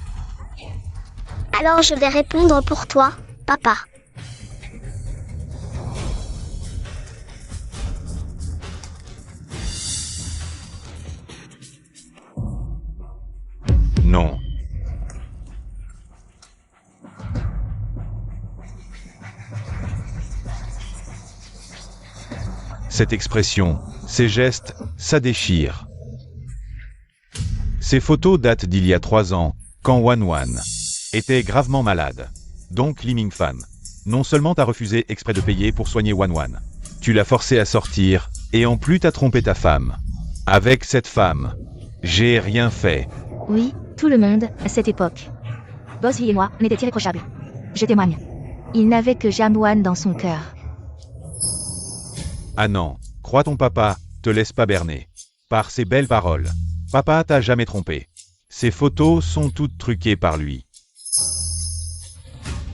Alors je vais répondre pour toi, papa.
Non. Cette expression, ces gestes, ça déchire. Ces photos datent d'il y a 3 ans, quand Wanwan était gravement malade. Donc Lee Ming-fan, non seulement t'as refusé exprès de payer pour soigner Wanwan, tu l'as forcé à sortir, et en plus t'as trompé ta femme. Avec cette femme, j'ai rien fait.
Oui, tout le monde, à cette époque. Boss Lee et moi, on était irréprochables. Je témoigne. Il n'avait que Jamwan dans son cœur.
Ah non, crois ton papa, te laisse pas berner. Par ses belles paroles. Papa t'a jamais trompé. Ces photos sont toutes truquées par lui.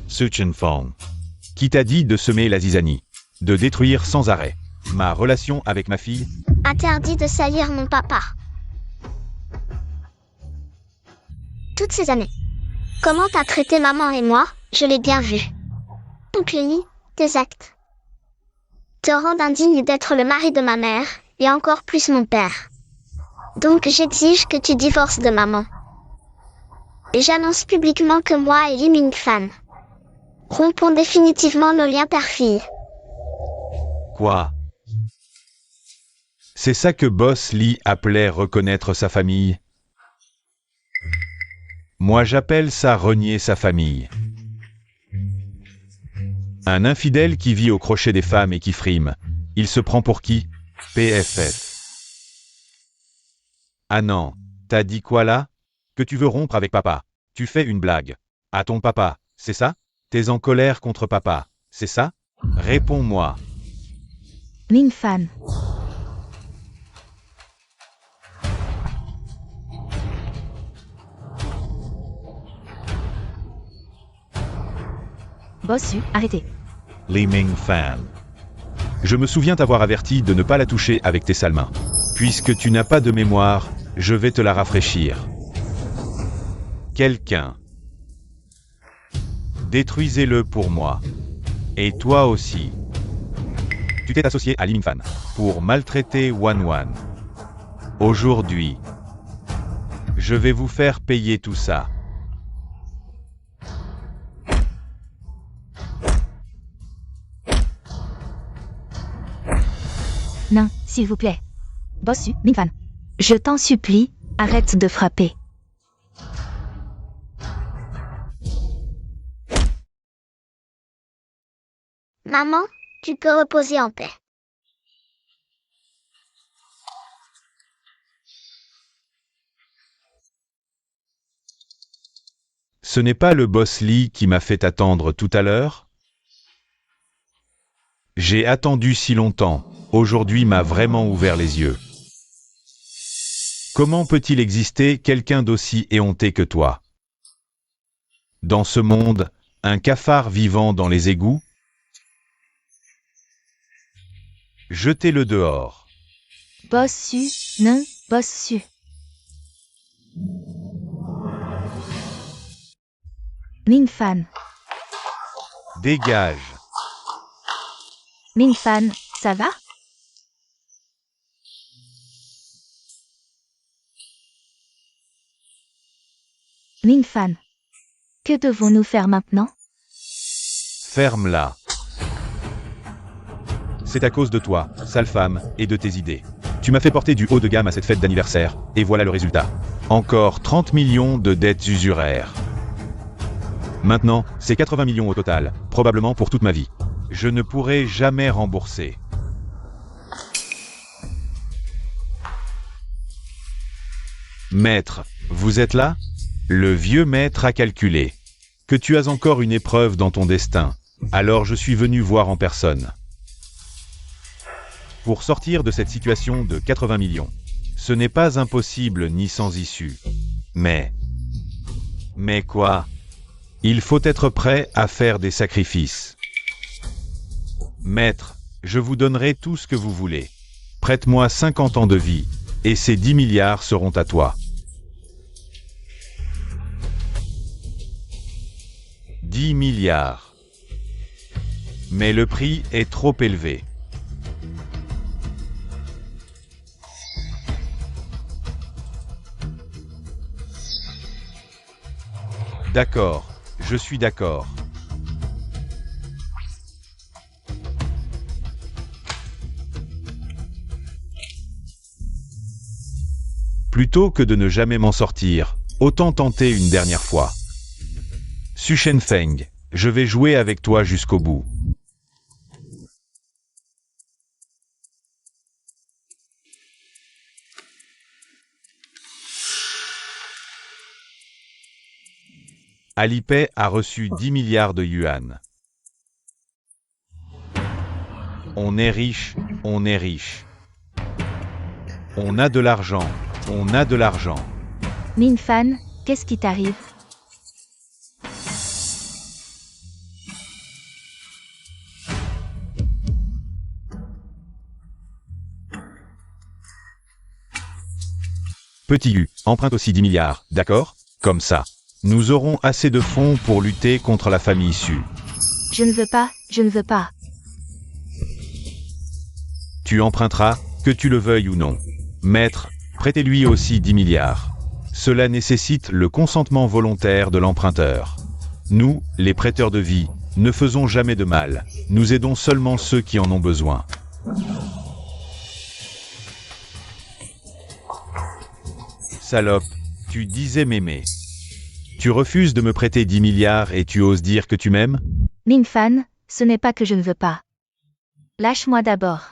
Ce Chen Fang, qui t'a dit de semer la zizanie, de détruire sans arrêt ma relation avec ma fille.
Interdit de salir mon papa. Toutes ces années. Comment t'as traité maman et moi, je l'ai bien vu. Donc Lee, tes actes te rendent indigne d'être le mari de ma mère, et encore plus mon père. Donc j'exige que tu divorces de maman. Et j'annonce publiquement que moi et Lee Ming-fan rompons définitivement nos liens père-fille.
Quoi? C'est ça que Boss Lee appelait reconnaître sa famille? Moi j'appelle ça renier sa famille. Un infidèle qui vit au crochet des femmes et qui frime, il se prend pour qui? PFF. Ah non, t'as dit quoi là? Que tu veux rompre avec papa. Tu fais une blague. À ton papa, c'est ça? T'es en colère contre papa, c'est ça? Réponds-moi.
Ming-fan. Bossu, arrêtez.
Lee Ming-fan. Je me souviens t'avoir averti de ne pas la toucher avec tes sales mains. Puisque tu n'as pas de mémoire, je vais te la rafraîchir. Quelqu'un. Détruisez-le pour moi. Et toi aussi. Tu t'es associé à Lee Ming-fan pour maltraiter Wanwan. Aujourd'hui, je vais vous faire payer tout ça.
Non, s'il vous plaît. Bossu, Ming-fan. Je t'en supplie, arrête de frapper.
Maman, tu peux reposer en paix.
Ce n'est pas le boss Lee qui m'a fait attendre tout à l'heure? J'ai attendu si longtemps, aujourd'hui m'a vraiment ouvert les yeux. Comment peut-il exister quelqu'un d'aussi éhonté que toi? Dans ce monde, un cafard vivant dans les égouts? Jetez-le dehors.
Bossu, non, Bossu. Ming-fan.
Dégage.
Ming-fan, ça va? Ming-fan. Que devons-nous faire maintenant?
Ferme-la. C'est à cause de toi, sale femme, et de tes idées. Tu m'as fait porter du haut de gamme à cette fête d'anniversaire, et voilà le résultat. Encore 30 millions de dettes usuraires. Maintenant, c'est 80 millions au total, probablement pour toute ma vie. Je ne pourrai jamais rembourser. Maître, vous êtes là? Le vieux maître a calculé que tu as encore une épreuve dans ton destin. Alors je suis venu voir en personne. Pour sortir de cette situation de 80 millions, ce n'est pas impossible ni sans issue. Mais quoi? Il faut être prêt à faire des sacrifices. Maître, je vous donnerai tout ce que vous voulez. Prête-moi 50 ans de vie, et ces 10 milliards seront à toi. 10 milliards. Mais le prix est trop élevé. D'accord, je suis d'accord. Plutôt que de ne jamais m'en sortir, autant tenter une dernière fois. Su Shenfeng, je vais jouer avec toi jusqu'au bout. Alipay a reçu 10 milliards de yuan. On est riche, on est riche. On a de l'argent, on a de l'argent.
Minfan, qu'est-ce qui t'arrive?
Petit U, emprunte aussi 10 milliards, d'accord? Comme ça. Nous aurons assez de fonds pour lutter contre la famille Su.
Je ne veux pas, je ne veux pas.
Tu emprunteras, que tu le veuilles ou non. Maître, prêtez-lui aussi 10 milliards. Cela nécessite le consentement volontaire de l'emprunteur. Nous, les prêteurs de vie, ne faisons jamais de mal. Nous aidons seulement ceux qui en ont besoin. Salope, tu disais m'aimer. Tu refuses de me prêter 10 milliards et tu oses dire que tu m'aimes?
Minfan, ce n'est pas que je ne veux pas. Lâche-moi d'abord.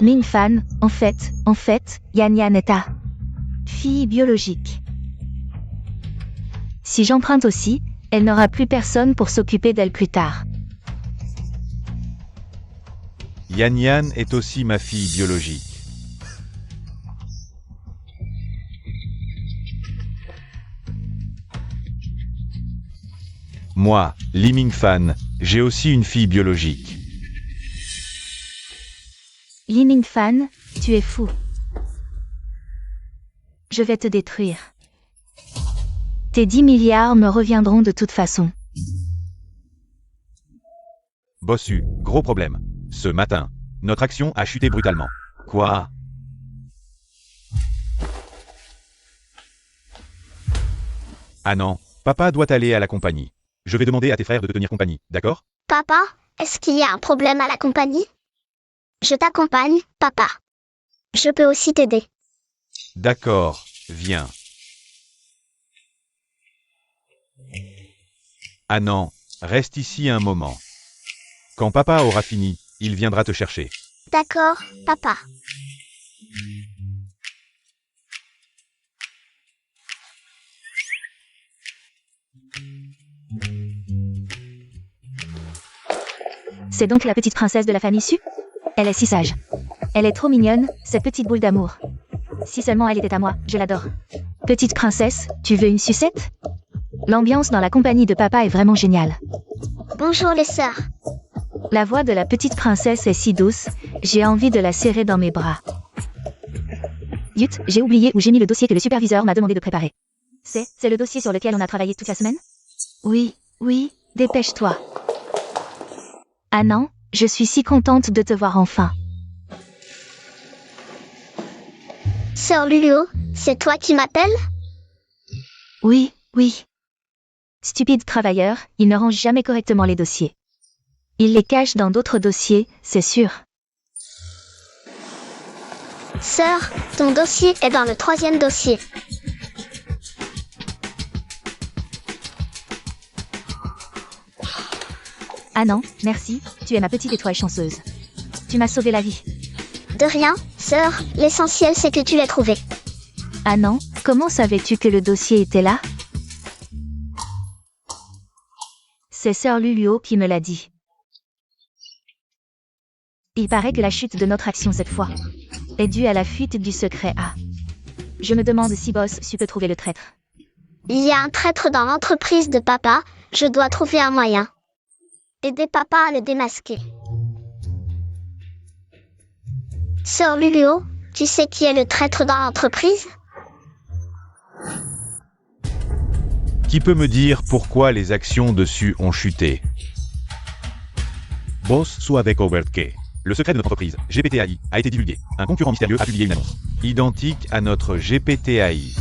Minfan, en fait, Yan Yan est ta fille biologique. Si j'emprunte aussi, elle n'aura plus personne pour s'occuper d'elle plus tard.
Yan Yan est aussi ma fille biologique. Moi, Li Mingfan, j'ai aussi une fille biologique.
Li Mingfan, tu es fou. Je vais te détruire. Tes 10 milliards me reviendront de toute façon.
Bossu, gros problème. Ce matin, notre action a chuté brutalement. Quoi? Ah non, papa doit aller à la compagnie. Je vais demander à tes frères de te tenir compagnie, d'accord?
Papa, est-ce qu'il y a un problème à la compagnie? Je t'accompagne, papa. Je peux aussi t'aider.
D'accord, viens. Ah non, reste ici un moment. Quand papa aura fini, il viendra te chercher.
D'accord, papa.
C'est donc la petite princesse de la famille Su? Elle est si sage. Elle est trop mignonne, cette petite boule d'amour. Si seulement elle était à moi, je l'adore. Petite princesse, tu veux une sucette? L'ambiance dans la compagnie de papa est vraiment géniale.
Bonjour les sœurs.
La voix de la petite princesse est si douce, j'ai envie de la serrer dans mes bras. Yut, j'ai oublié où j'ai mis le dossier que le superviseur m'a demandé de préparer. C'est le dossier sur lequel on a travaillé toute la semaine? Oui, dépêche-toi. Ah non, je suis si contente de te voir enfin.
Sœur Luluo, c'est toi qui m'appelles?
Oui. Stupide travailleur, il ne range jamais correctement les dossiers. Il les cache dans d'autres dossiers, c'est sûr.
Sœur, ton dossier est dans le 3e dossier.
Ah non, merci, tu es ma petite étoile chanceuse. Tu m'as sauvé la vie.
De rien, sœur, l'essentiel c'est que tu l'aies trouvé.
Ah non, comment savais-tu que le dossier était là? C'est Sœur Luluo qui me l'a dit. Il paraît que la chute de notre action cette fois est due à la fuite du secret A. Je me demande si Boss Su peut trouver le traître.
Il y a un traître dans l'entreprise de papa, je dois trouver un moyen. Aider papa à le démasquer. Sœur Luluo, tu sais qui est le traître dans l'entreprise?
Qui peut me dire pourquoi les actions dessus ont chuté?
Boss Su avec Overke.
Le secret de notre entreprise, GPTAI, a été divulgué. Un concurrent mystérieux a publié une annonce. Identique à notre GPTAI.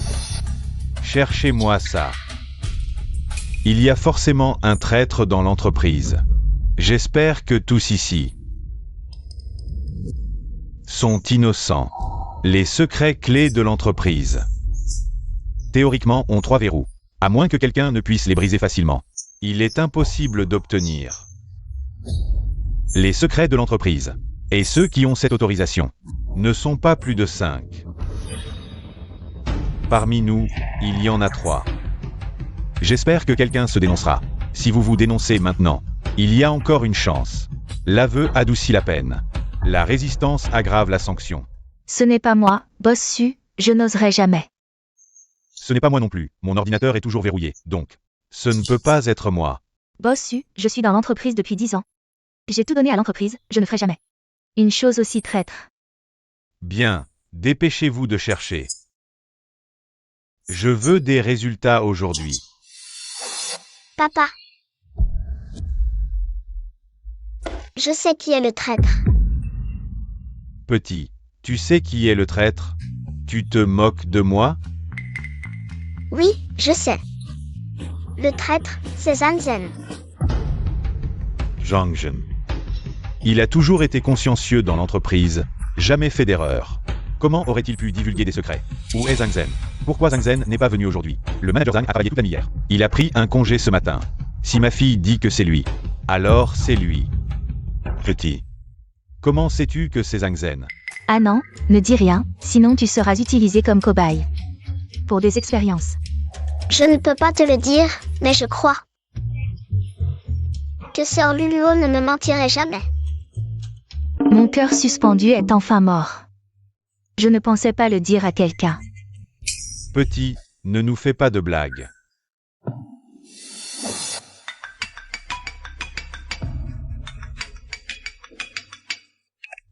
Cherchez-moi ça. Il y a forcément un traître dans l'entreprise. J'espère que tous ici sont innocents. Les secrets clés de l'entreprise, théoriquement, ont 3 verrous. À moins que quelqu'un ne puisse les briser facilement, il est impossible d'obtenir les secrets de l'entreprise. Et ceux qui ont cette autorisation ne sont pas plus de 5. Parmi nous, il y en a 3. J'espère que quelqu'un se dénoncera. Si vous vous dénoncez maintenant, il y a encore une chance. L'aveu adoucit la peine. La résistance aggrave la sanction.
Ce n'est pas moi, boss Su, je n'oserais jamais.
Ce n'est pas moi non plus, mon ordinateur est toujours verrouillé, donc. Ce ne peut pas être moi.
Boss Su, je suis dans l'entreprise depuis 10 ans. J'ai tout donné à l'entreprise, je ne ferai jamais une chose aussi traître.
Bien, dépêchez-vous de chercher. Je veux des résultats aujourd'hui.
Papa. Je sais qui est le traître.
Petit, tu sais qui est le traître? Tu te moques de moi?
Oui, je sais. Le traître, c'est Zanzen.
Zhang Zhen. Il a toujours été consciencieux dans l'entreprise, jamais fait d'erreur. Comment aurait-il pu divulguer des secrets? Où est Zhang Zhen? Pourquoi Zhang Zhen n'est pas venu aujourd'hui? Le manager Zhang a travaillé toute la nuit hier. Il a pris un congé ce matin. Si ma fille dit que c'est lui, alors c'est lui. Petit. Comment sais-tu que c'est Zhang Zhen?
Ah non, ne dis rien, sinon tu seras utilisé comme cobaye. Pour des expériences.
Je ne peux pas te le dire, mais je crois que Sœur Luluo ne me mentirait jamais.
Mon cœur suspendu est enfin mort. Je ne pensais pas le dire à quelqu'un.
Petit, ne nous fais pas de blagues.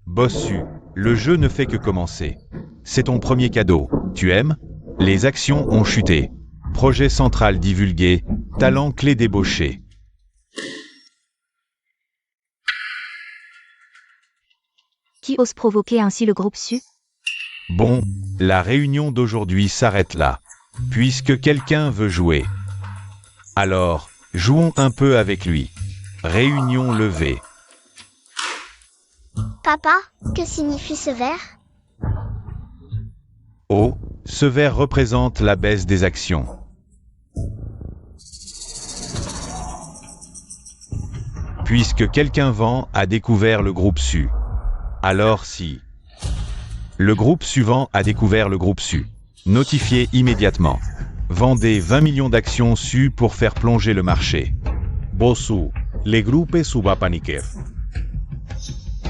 Bossu, le jeu ne fait que commencer. C'est ton premier cadeau. Tu aimes? Les actions ont chuté. Projet central divulgué. Talent clé débauché.
Qui ose provoquer ainsi le groupe Su?
Bon, la réunion d'aujourd'hui s'arrête là. Puisque quelqu'un veut jouer. Alors, jouons un peu avec lui. Réunion levée.
Papa, que signifie ce vers?
Oh, ce vers représente la baisse des actions. Puisque quelqu'un vend a découvert le groupe Su. Alors si le groupe suivant a découvert le groupe Su, notifiez immédiatement. Vendez 20 millions d'actions Su pour faire plonger le marché.
Bossu, le groupe Su va paniquer.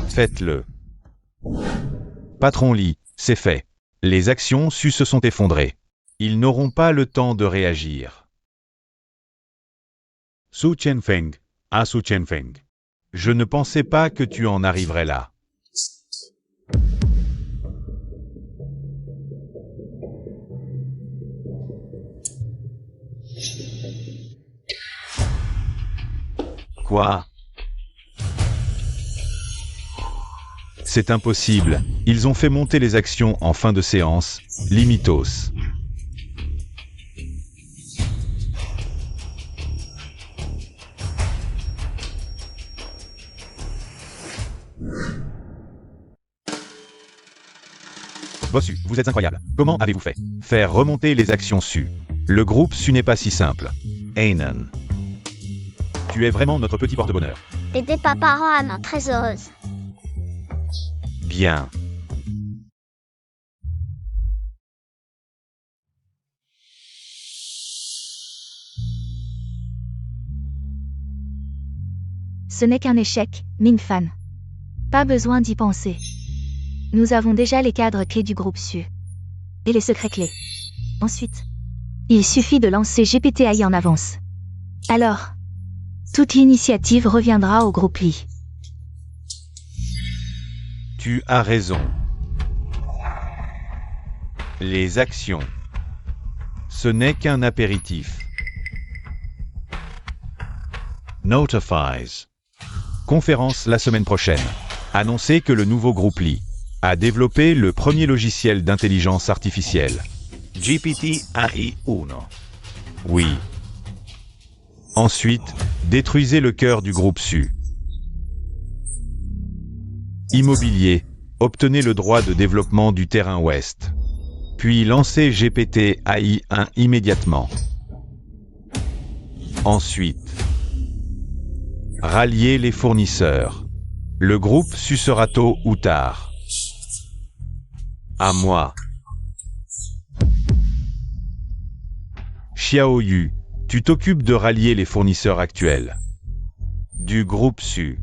Faites-le. Patron Li, c'est fait. Les actions Su se sont effondrées. Ils n'auront pas le temps de réagir.
Su Chenfeng, à Su Chenfeng.
Je ne pensais pas que tu en arriverais là. Quoi? C'est impossible. Ils ont fait monter les actions en fin de séance. Limitos. Bossu, vous êtes incroyable. Comment avez-vous fait? Faire remonter les actions Su. Le groupe Su n'est pas si simple. Ainan. Tu es vraiment notre petit porte-bonheur.
Aider papa rend Anna très heureuse.
Bien.
Ce n'est qu'un échec, Mingfan. Pas besoin d'y penser. Nous avons déjà les cadres clés du groupe Su. Et les secrets clés. Ensuite, il suffit de lancer GPTI en avance. Alors, toute l'initiative reviendra au groupe Li.
Tu as raison. Les actions. Ce n'est qu'un apéritif. Notifies. Conférence la semaine prochaine. Annoncez que le nouveau groupe Li a développé le premier logiciel d'intelligence artificielle.
GPT-AI-1.
Oui. Ensuite, détruisez le cœur du groupe Su. Immobilier, obtenez le droit de développement du terrain ouest. Puis lancez GPT AI1 immédiatement. Ensuite, ralliez les fournisseurs. Le groupe su sera tôt ou tard. À moi. Xiaoyu, tu t'occupes de rallier les fournisseurs actuels du groupe Su.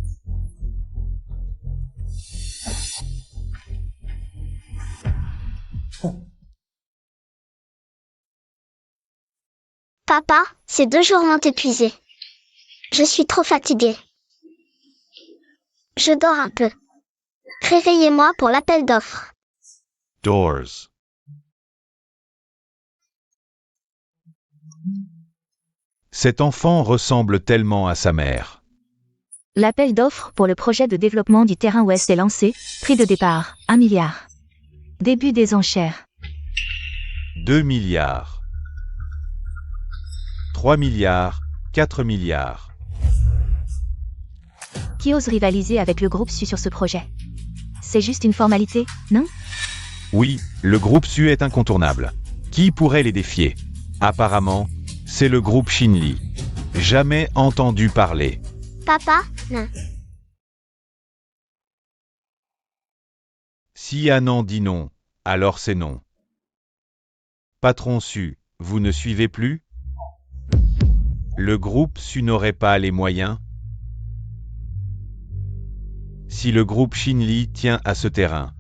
Papa, ces 2 jours m'ont épuisé. Je suis trop fatiguée. Je dors un peu. Réveillez-moi pour l'appel d'offres.
Doors. Cet enfant ressemble tellement à sa mère.
L'appel d'offres pour le projet de développement du terrain ouest est lancé. Prix de départ, 1 milliard. Début des enchères.
2 milliards. 3 milliards, 4 milliards.
Qui ose rivaliser avec le groupe Su sur ce projet? C'est juste une formalité, non?
Oui, le groupe Su est incontournable. Qui pourrait les défier? Apparemment, c'est le groupe Xinli. Jamais entendu parler.
Papa, non.
Si Anand dit non, alors c'est non. Patron Su, vous ne suivez plus? Le groupe Su n'aurait pas les moyens? Si le groupe Xinli tient à ce terrain,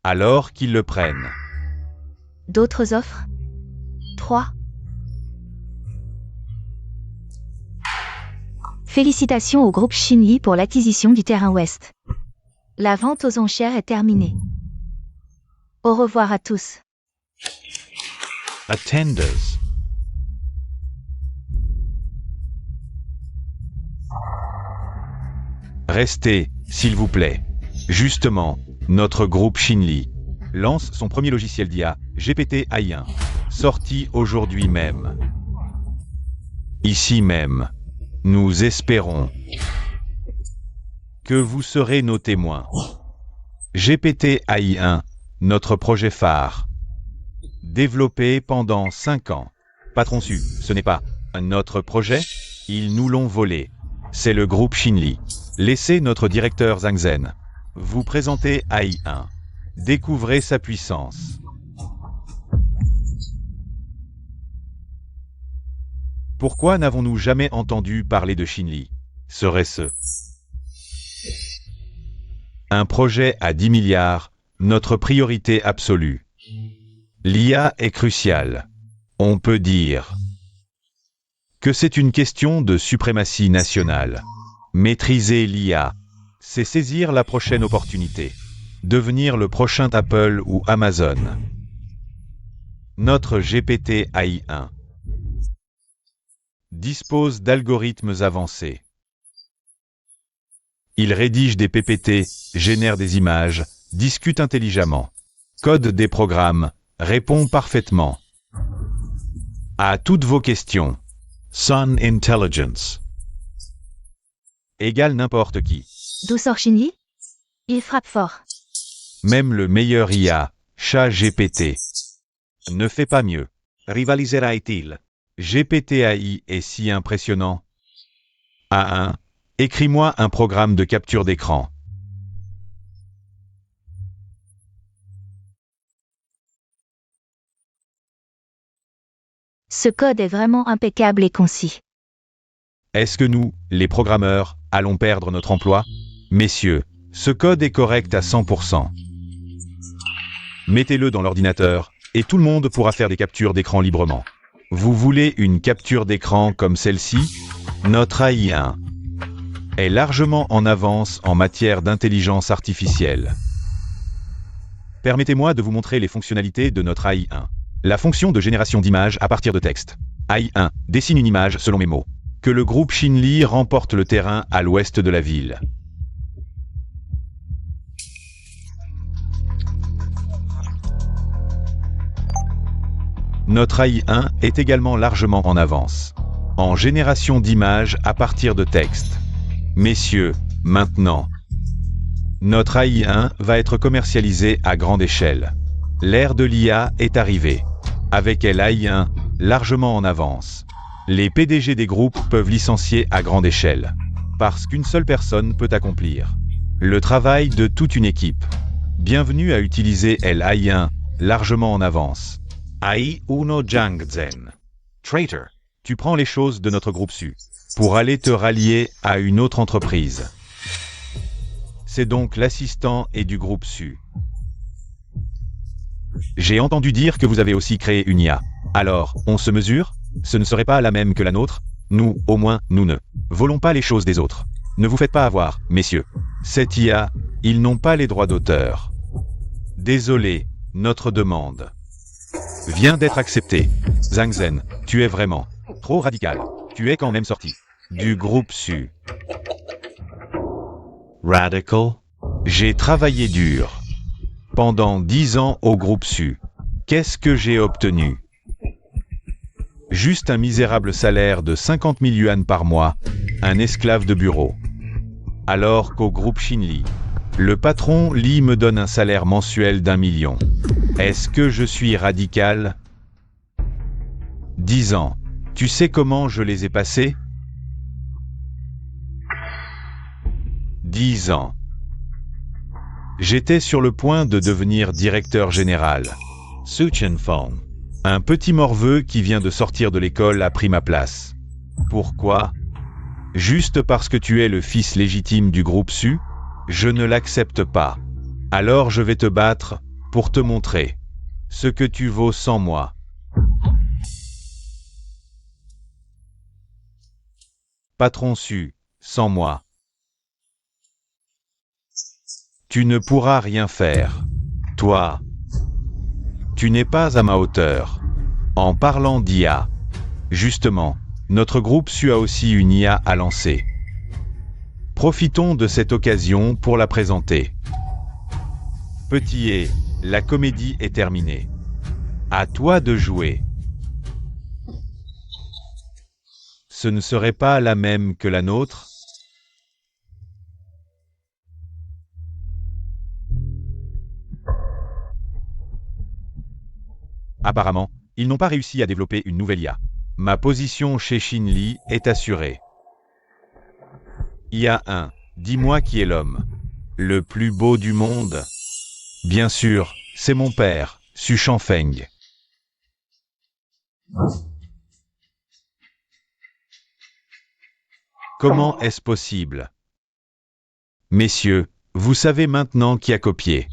alors qu'ils le prennent.
D'autres offres? 3. Félicitations au groupe Xinli pour l'acquisition du terrain ouest. La vente aux enchères est terminée. Au revoir à tous.
Attenders. Restez, s'il vous plaît. Justement, notre groupe Xinli lance son premier logiciel d'IA, GPT AI1, sorti aujourd'hui même. Ici même, nous espérons que vous serez nos témoins. GPT AI1, notre projet phare, développé pendant 5 ans. Patron Su, ce n'est pas notre projet, ils nous l'ont volé. C'est le groupe Xinli. Laissez notre directeur Zhang Zhen vous présenter AI1. Découvrez sa puissance. Pourquoi n'avons-nous jamais entendu parler de Xinli? Serait-ce un projet à 10 milliards, notre priorité absolue? L'IA est cruciale. On peut dire que c'est une question de suprématie nationale. Maîtriser l'IA, c'est saisir la prochaine opportunité. Devenir le prochain Apple ou Amazon. Notre GPT AI1 dispose d'algorithmes avancés. Il rédige des PPT, génère des images, discute intelligemment, code des programmes, répond parfaitement à toutes vos questions. Sun Intelligence égale n'importe qui.
D'où sort Xinli? Il frappe fort.
Même le meilleur IA, ChatGPT, ne fait pas mieux. Rivalisera-t-il? GPT AI est si impressionnant. A1, écris-moi un programme de capture d'écran.
Ce code est vraiment impeccable et concis.
Est-ce que nous, les programmeurs, allons perdre notre emploi? Messieurs, ce code est correct à 100%. Mettez-le dans l'ordinateur, et tout le monde pourra faire des captures d'écran librement. Vous voulez une capture d'écran comme celle-ci? Notre AI1 est largement en avance en matière d'intelligence artificielle. Permettez-moi de vous montrer les fonctionnalités de notre AI1. La fonction de génération d'images à partir de texte. AI1 dessine une image selon mes mots. Que le groupe Xinli remporte le terrain à l'ouest de la ville. Notre AI1 est également largement en avance. En génération d'images à partir de texte. Messieurs, maintenant, Notre AI1 va être commercialisé à grande échelle. L'ère de l'IA est arrivée. Avec elle AI1 largement en avance. Les PDG des groupes peuvent licencier à grande échelle. Parce qu'une seule personne peut accomplir le travail de toute une équipe. Bienvenue à utiliser AI1 largement en avance. AI Uno Jangzen. Traitor, tu prends les choses de notre groupe SU pour aller te rallier à une autre entreprise. C'est donc l'assistant et du groupe SU. J'ai entendu dire que vous avez aussi créé une IA. Alors, on se mesure? Ce ne serait pas la même que la nôtre? Nous, au moins, nous ne volons pas les choses des autres. Ne vous faites pas avoir, messieurs. Cette IA, ils n'ont pas les droits d'auteur. Désolé, notre demande vient d'être acceptée. Zhangzhen, tu es vraiment trop radical. Tu es quand même sorti du groupe SU. Radical? J'ai travaillé dur. Pendant 10 ans au groupe SU. Qu'est-ce que j'ai obtenu? Juste un misérable salaire de 50 000 yuan par mois, un esclave de bureau. Alors qu'au groupe Xinli, le patron Li me donne un salaire mensuel d'1 million. Est-ce que je suis radical? 10 ans. Tu sais comment je les ai passés? 10 ans. J'étais sur le point de devenir directeur général. Su Chenfeng, un petit morveux qui vient de sortir de l'école, a pris ma place. Pourquoi? Juste parce que tu es le fils légitime du groupe SU? Je ne l'accepte pas. Alors je vais te battre pour te montrer ce que tu vaux sans moi. Patron SU, sans moi. Tu ne pourras rien faire. Toi, tu n'es pas à ma hauteur. En parlant d'IA, justement, notre groupe SU a aussi une IA à lancer. Profitons de cette occasion pour la présenter. Petit et, la comédie est terminée. À toi de jouer. Ce ne serait pas la même que la nôtre? Apparemment, ils n'ont pas réussi à développer une nouvelle IA. Ma position chez Xinli est assurée. IA1, dis-moi qui est l'homme le plus beau du monde? Bien sûr, c'est mon père, Su Shanfeng. Comment est-ce possible? Messieurs, vous savez maintenant qui a copié.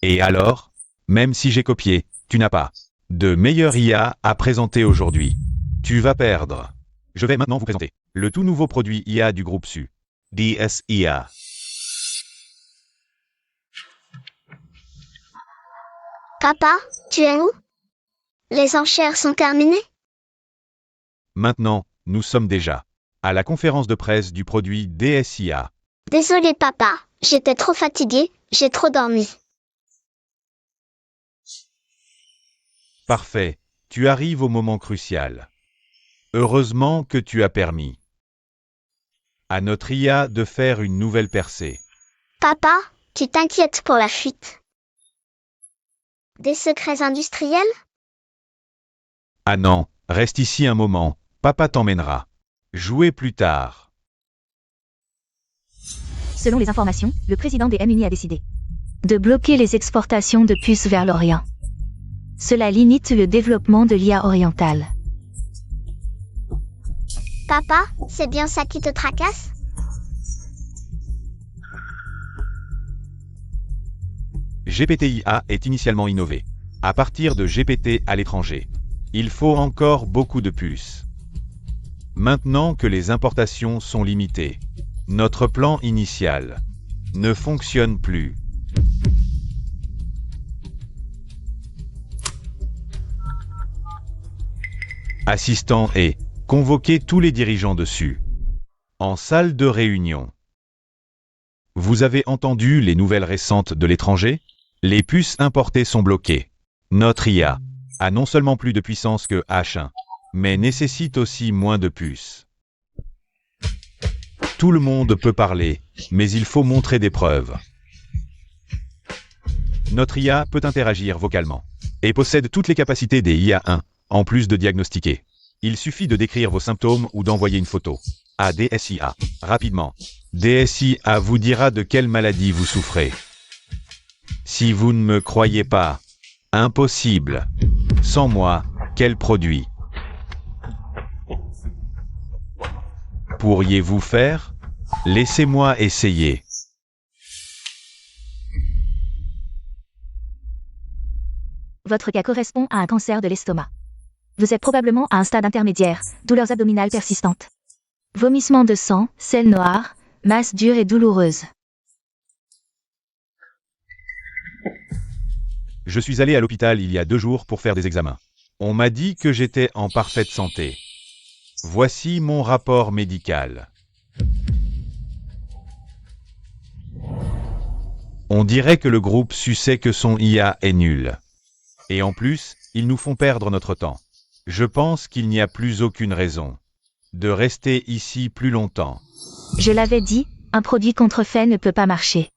Et alors? Même si j'ai copié, tu n'as pas de meilleure IA à présenter aujourd'hui. Tu vas perdre. Je vais maintenant vous présenter le tout nouveau produit IA du groupe SU. DSIA.
Papa, tu es où? Les enchères sont terminées?
Maintenant, nous sommes déjà à la conférence de presse du produit DSIA.
Désolé papa, j'étais trop fatiguée, j'ai trop dormi.
Parfait, tu arrives au moment crucial. Heureusement que tu as permis à notre IA de faire une nouvelle percée.
Papa, tu t'inquiètes pour la fuite? Des secrets industriels?
Ah non, reste ici un moment, papa t'emmènera. Jouer plus tard.
Selon les informations, le président des MUNI a décidé de bloquer les exportations de puces vers l'Orient. Cela limite le développement de l'IA orientale.
Papa, c'est bien ça qui te tracasse?
GPT-IA est initialement innové. À partir de GPT à l'étranger, il faut encore beaucoup de puces. Maintenant que les importations sont limitées, notre plan initial ne fonctionne plus. Assistant et convoquez tous les dirigeants dessus. En salle de réunion. Vous avez entendu les nouvelles récentes de l'étranger? Les puces importées sont bloquées. Notre IA a non seulement plus de puissance que H1, mais nécessite aussi moins de puces. Tout le monde peut parler, mais il faut montrer des preuves. Notre IA peut interagir vocalement et possède toutes les capacités des IA1, en plus de diagnostiquer. Il suffit de décrire vos symptômes ou d'envoyer une photo à DSIA rapidement. DSIA vous dira de quelle maladie vous souffrez. Si vous ne me croyez pas, impossible. Sans moi, quel produit pourriez-vous faire? Laissez-moi essayer.
Votre cas correspond à un cancer de l'estomac. Vous êtes probablement à un stade intermédiaire, douleurs abdominales persistantes. Vomissement de sang, selles noires, masse dure et douloureuse.
Je suis allé à l'hôpital il y a 2 jours pour faire des examens. On m'a dit que j'étais en parfaite santé. Voici mon rapport médical. On dirait que le groupe Su sait que son IA est nul. Et en plus, ils nous font perdre notre temps. Je pense qu'il n'y a plus aucune raison de rester ici plus longtemps.
Je l'avais dit, un produit contrefait ne peut pas marcher.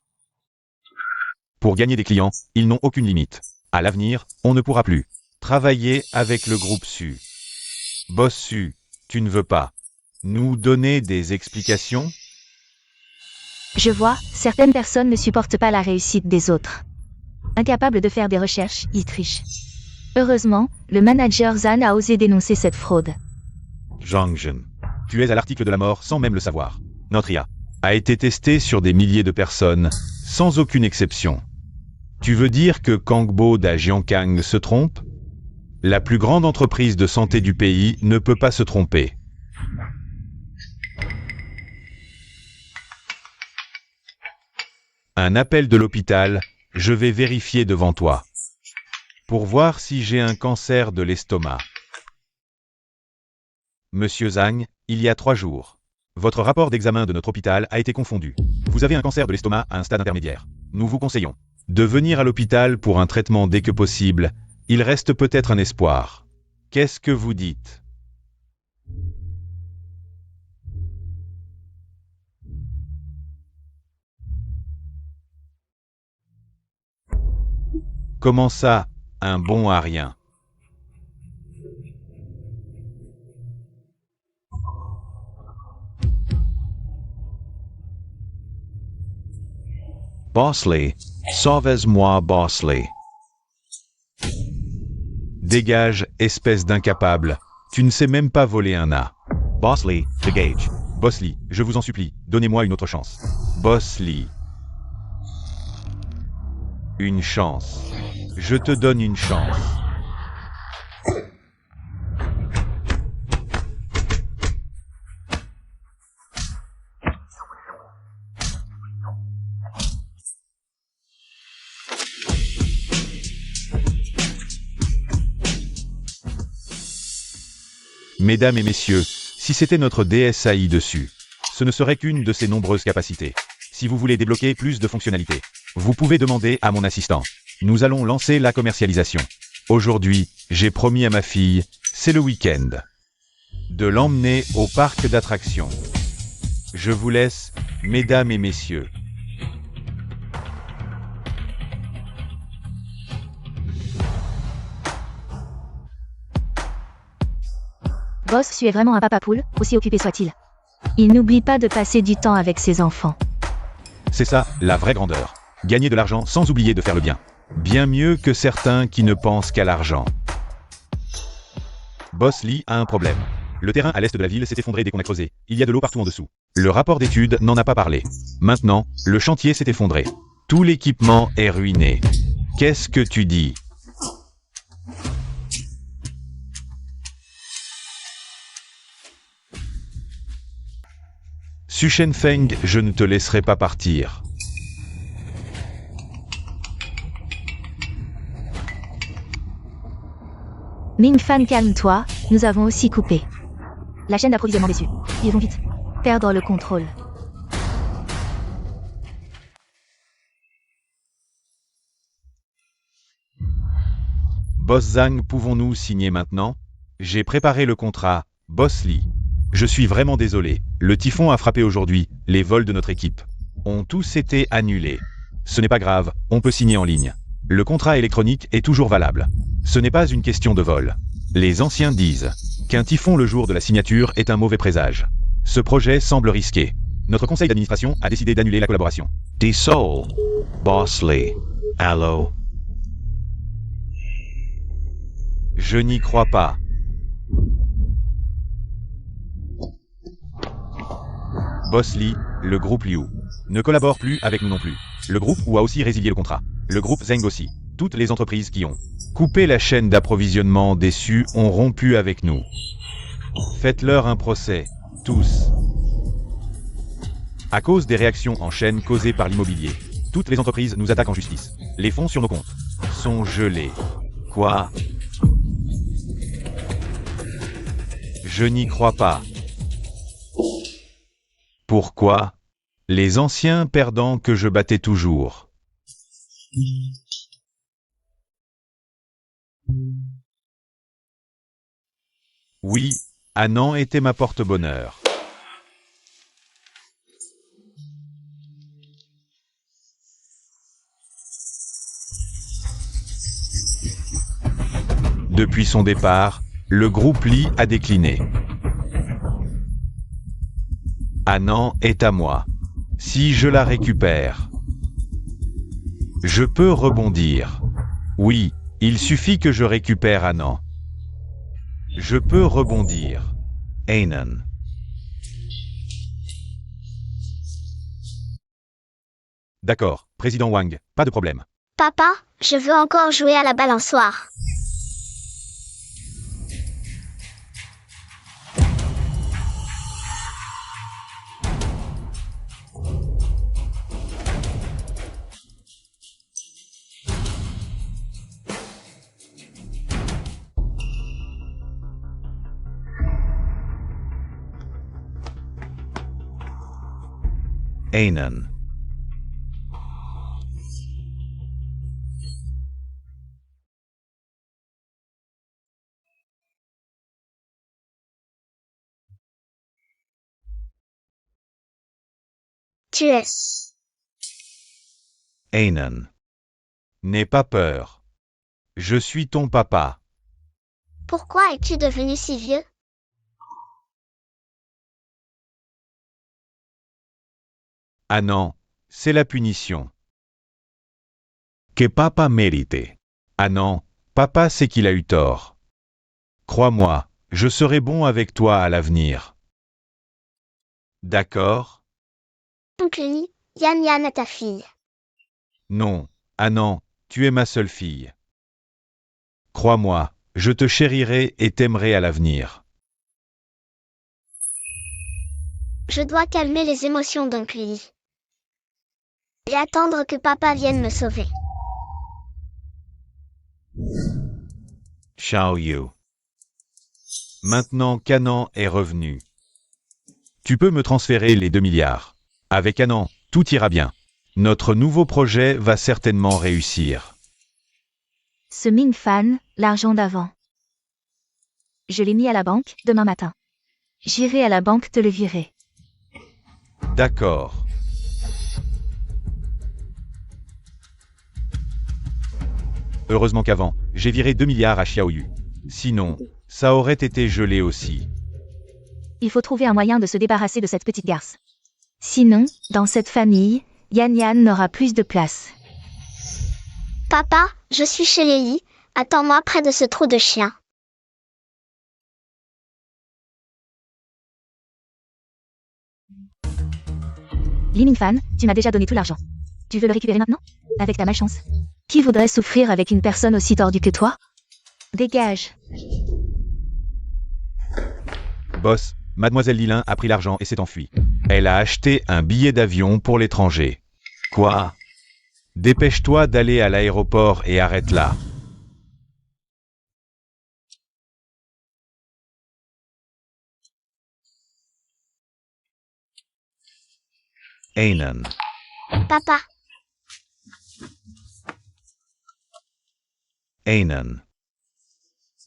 Pour gagner des clients, ils n'ont aucune limite. À l'avenir, on ne pourra plus travailler avec le groupe Su. Boss Su, tu ne veux pas nous donner des explications?
Je vois, certaines personnes ne supportent pas la réussite des autres. Incapables de faire des recherches, ils trichent. Heureusement, le manager Zan a osé dénoncer cette fraude.
Zhang Zhen, tu es à l'article de la mort sans même le savoir. Notre IA a été testée sur des milliers de personnes, sans aucune exception. Tu veux dire que Kangbo da Jiankang se trompe? La plus grande entreprise de santé du pays ne peut pas se tromper. Un appel de l'hôpital, je vais vérifier devant toi. Pour voir si j'ai un cancer de l'estomac. Monsieur Zhang, il y a 3 jours. Votre rapport d'examen de notre hôpital a été confondu. Vous avez un cancer de l'estomac à un stade intermédiaire. Nous vous conseillons de venir à l'hôpital pour un traitement dès que possible. Il reste peut-être un espoir. Qu'est-ce que vous dites? Comment ça, un bon à rien? Bosley, sauve-moi Bosley. Dégage, espèce d'incapable. Tu ne sais même pas voler un A. Bosley, dégage. Bosley, je vous en supplie, donnez-moi une autre chance. Bosley. Une chance. Je te donne une chance. Mesdames et messieurs, si c'était notre DSAI dessus, ce ne serait qu'une de ses nombreuses capacités. Si vous voulez débloquer plus de fonctionnalités, vous pouvez demander à mon assistant. Nous allons lancer la commercialisation. Aujourd'hui, j'ai promis à ma fille, c'est le week-end, de l'emmener au parc d'attractions. Je vous laisse, mesdames et messieurs.
Boss Su est vraiment un papa poule, aussi occupé soit-il. Il n'oublie pas de passer du temps avec ses enfants.
C'est ça, la vraie grandeur. Gagner de l'argent sans oublier de faire le bien. Bien mieux que certains qui ne pensent qu'à l'argent. Boss Lee a un problème. Le terrain à l'est de la ville s'est effondré dès qu'on a creusé. Il y a de l'eau partout en dessous. Le rapport d'étude n'en a pas parlé. Maintenant, le chantier s'est effondré. Tout l'équipement est ruiné. Qu'est-ce que tu dis? Su Shenfeng, je ne te laisserai pas partir.
Mingfan, calme-toi, nous avons aussi coupé la chaîne d'approvisionnement déçue. Ils vont vite perdre le contrôle.
Boss Zhang, pouvons-nous signer maintenant? J'ai préparé le contrat, Boss Lee. Je suis vraiment désolé. Le typhon a frappé aujourd'hui, les vols de notre équipe ont tous été annulés. Ce n'est pas grave, on peut signer en ligne. Le contrat électronique est toujours valable. Ce n'est pas une question de vol. Les anciens disent qu'un typhon le jour de la signature est un mauvais présage. Ce projet semble risqué. Notre conseil d'administration a décidé d'annuler la collaboration.
Die Soul. Bosley. Allo.
Je n'y crois pas. Bosley, le groupe Liu, ne collabore plus avec nous non plus. Le groupe Wu a aussi résilié le contrat. Le groupe Zeng aussi. Toutes les entreprises qui ont coupé la chaîne d'approvisionnement déçue ont rompu avec nous. Faites-leur un procès, tous. À cause des réactions en chaîne causées par l'immobilier, toutes les entreprises nous attaquent en justice. Les fonds sur nos comptes sont gelés. Quoi? Je n'y crois pas. Pourquoi? Les anciens perdants que je battais toujours. Oui, Anand était ma porte-bonheur. Depuis son départ, le groupe Li a décliné. Anand est à moi. Si je la récupère, je peux rebondir. Oui, il suffit que je récupère Anand. Je peux rebondir. Anan. D'accord, président Wang, pas de problème.
Papa, je veux encore jouer à la balançoire.
Anan.
Tu es.
Anan. N'aie pas peur. Je suis ton papa.
Pourquoi es-tu devenu si vieux?
Anand, c'est la punition.
Que papa mérite.
Anand, papa sait qu'il a eu tort. Crois-moi, je serai bon avec toi à l'avenir. D'accord?
Oncle Li, Yan Yan est ta fille.
Non, Anand, tu es ma seule fille. Crois-moi, je te chérirai et t'aimerai à l'avenir.
Je dois calmer les émotions d'Oncle Li. Et attendre que papa vienne me sauver.
Xiao Yu. Maintenant qu'Anand est revenu. Tu peux me transférer les 2 milliards. Avec Anand, tout ira bien. Notre nouveau projet va certainement réussir.
Ce Ming Fan, l'argent d'avant. Je l'ai mis à la banque demain matin. J'irai à la banque te le virer.
D'accord. Heureusement qu'avant, j'ai viré 2 milliards à Xiaoyu. Sinon, ça aurait été gelé aussi.
Il faut trouver un moyen de se débarrasser de cette petite garce. Sinon, dans cette famille, Yan Yan n'aura plus de place.
Papa, je suis chez les Li. Attends-moi près de ce trou de chien.
Li Mingfan, tu m'as déjà donné tout l'argent. Tu veux le récupérer maintenant? Avec ta malchance. Qui voudrait souffrir avec une personne aussi tordue que toi? Dégage.
Boss, Mademoiselle Lilin a pris l'argent et s'est enfuie. Elle a acheté un billet d'avion pour l'étranger. Quoi? Dépêche-toi d'aller à l'aéroport et arrête là. Anan.
Papa,
Anan.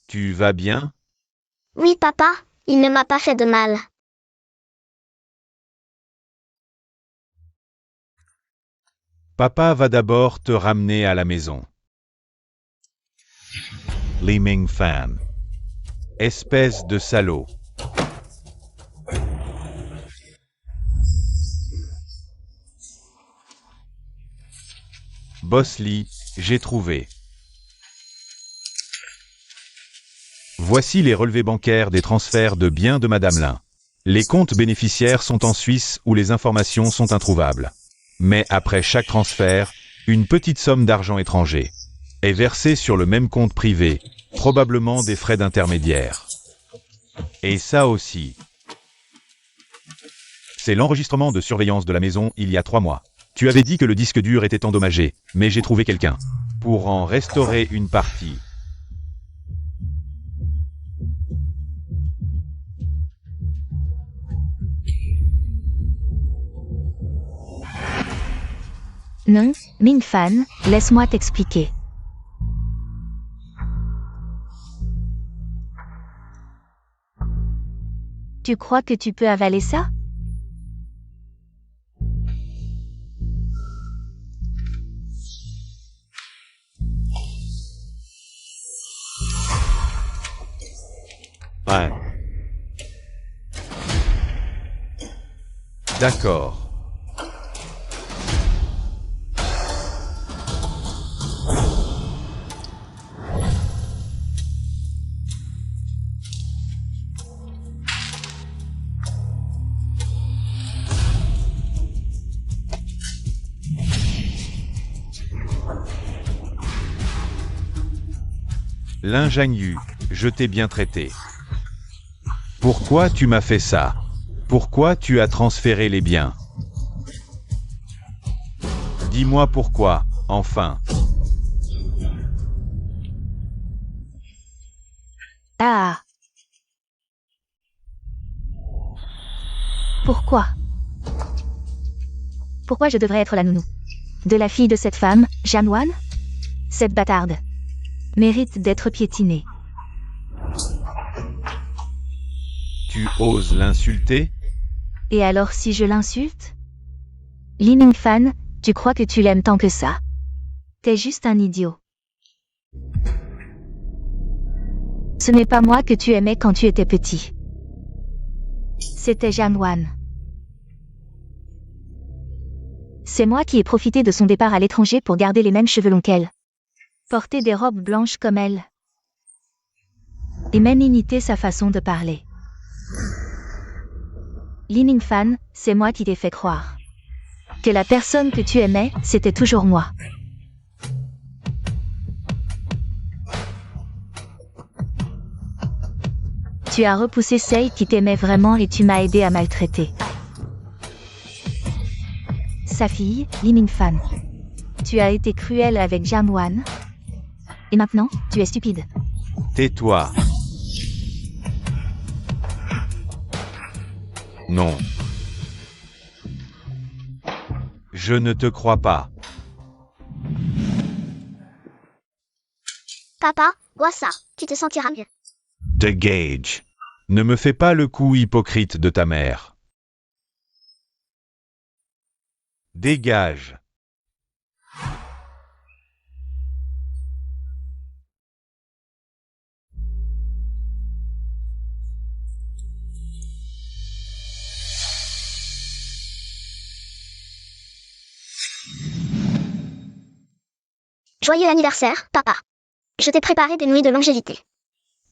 Tu vas bien?
oui papa, il ne m'a pas fait de mal.
Papa va d'abord te ramener à la maison.
Lee Ming Fan.
Espèce de salaud. Boss Lee, j'ai trouvé. Voici les relevés bancaires des transferts de biens de Madame Lin. Les comptes bénéficiaires sont en Suisse où les informations sont introuvables. Mais après chaque transfert, une petite somme d'argent étranger est versée sur le même compte privé, probablement des frais d'intermédiaire. Et ça aussi. C'est l'enregistrement de surveillance de la maison il y a 3 mois. Tu avais dit que le disque dur était endommagé, mais j'ai trouvé quelqu'un pour en restaurer une partie.
Non, Ming Fan, laisse-moi t'expliquer. Tu crois que tu peux avaler ça?
Ouais.
D'accord. L'ingénu, je t'ai bien traité. Pourquoi tu m'as fait ça? Pourquoi tu as transféré les biens? Dis-moi pourquoi, enfin.
Ah. Pourquoi? Pourquoi je devrais être la nounou de la fille de cette femme, Jeanne? Cette bâtarde mérite d'être piétinée.
Tu oses l'insulter?
Et alors si je l'insulte? Lee Ming Fan, tu crois que tu l'aimes tant que ça? T'es juste un idiot. Ce n'est pas moi que tu aimais quand tu étais petit. C'était Jeanne. C'est moi qui ai profité de son départ à l'étranger pour garder les mêmes cheveux longs qu'elle. Porter des robes blanches comme elle. Et même imiter sa façon de parler. Lee Ming Fan, c'est moi qui t'ai fait croire que la personne que tu aimais, c'était toujours moi. Tu as repoussé celle qui t'aimait vraiment et tu m'as aidé à maltraiter sa fille, Lee Ming Fan. Tu as été cruel avec Jeanne. Et maintenant, tu es stupide.
Tais-toi. Non. Je ne te crois pas.
Papa, bois ça, tu te sentiras mieux.
Dégage.
Ne me fais pas le coup hypocrite de ta mère. Dégage.
Joyeux anniversaire, papa. Je t'ai préparé des nouilles de longévité.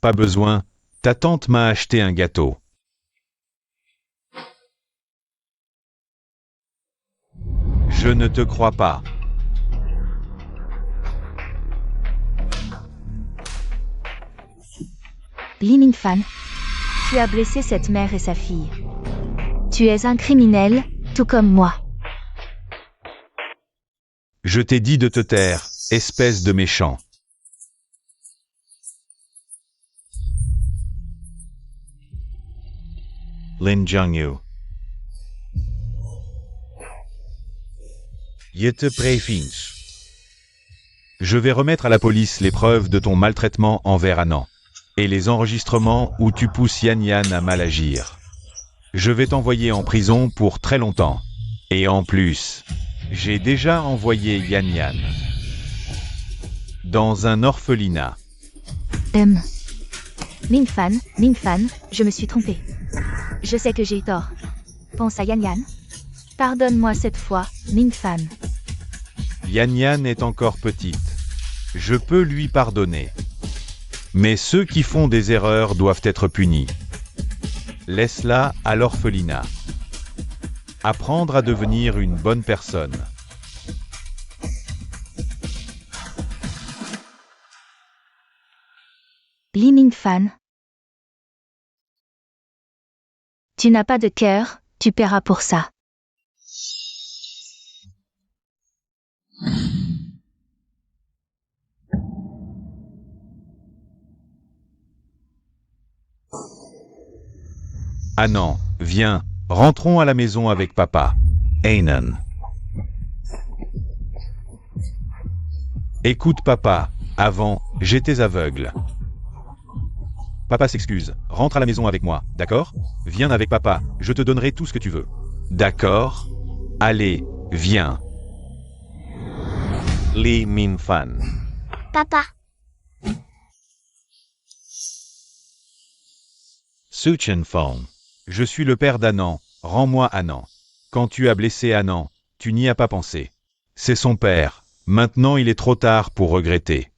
Pas besoin, ta tante m'a acheté un gâteau. Je ne te crois pas.
Lee Ming Fan, tu as blessé cette mère et sa fille. Tu es un criminel, tout comme moi.
Je t'ai dit de te taire, espèce de méchant.
Lin Jung-yu.
Je te préviens.
Je vais remettre à la police les preuves de ton maltraitement envers Anand. Et les enregistrements où tu pousses Yan à mal agir. Je vais t'envoyer en prison pour très longtemps. Et en plus, J'ai déjà envoyé Yan Yan dans un orphelinat.
Mingfan, je me suis trompée. Je sais que j'ai eu tort. Pense à Yan Yan. Pardonne-moi cette fois, Mingfan.
Yan Yan est encore petite. Je peux lui pardonner. Mais ceux qui font des erreurs doivent être punis. Laisse-la à l'orphelinat. Apprendre à devenir une bonne personne.
Li Mingfan. Tu n'as pas de cœur, tu paieras pour ça.
Anan, viens, rentrons à la maison avec papa.
Anan.
Écoute papa, avant, j'étais aveugle. Papa s'excuse, rentre à la maison avec moi, d'accord? Viens avec papa, je te donnerai tout ce que tu veux. D'accord? Allez, viens.
Li Mingfan.
Papa,
Suchenfong.
Je suis le père d'Anan, rends-moi Anan. Quand tu as blessé Anan, tu n'y as pas pensé. C'est son père, maintenant il est trop tard pour regretter.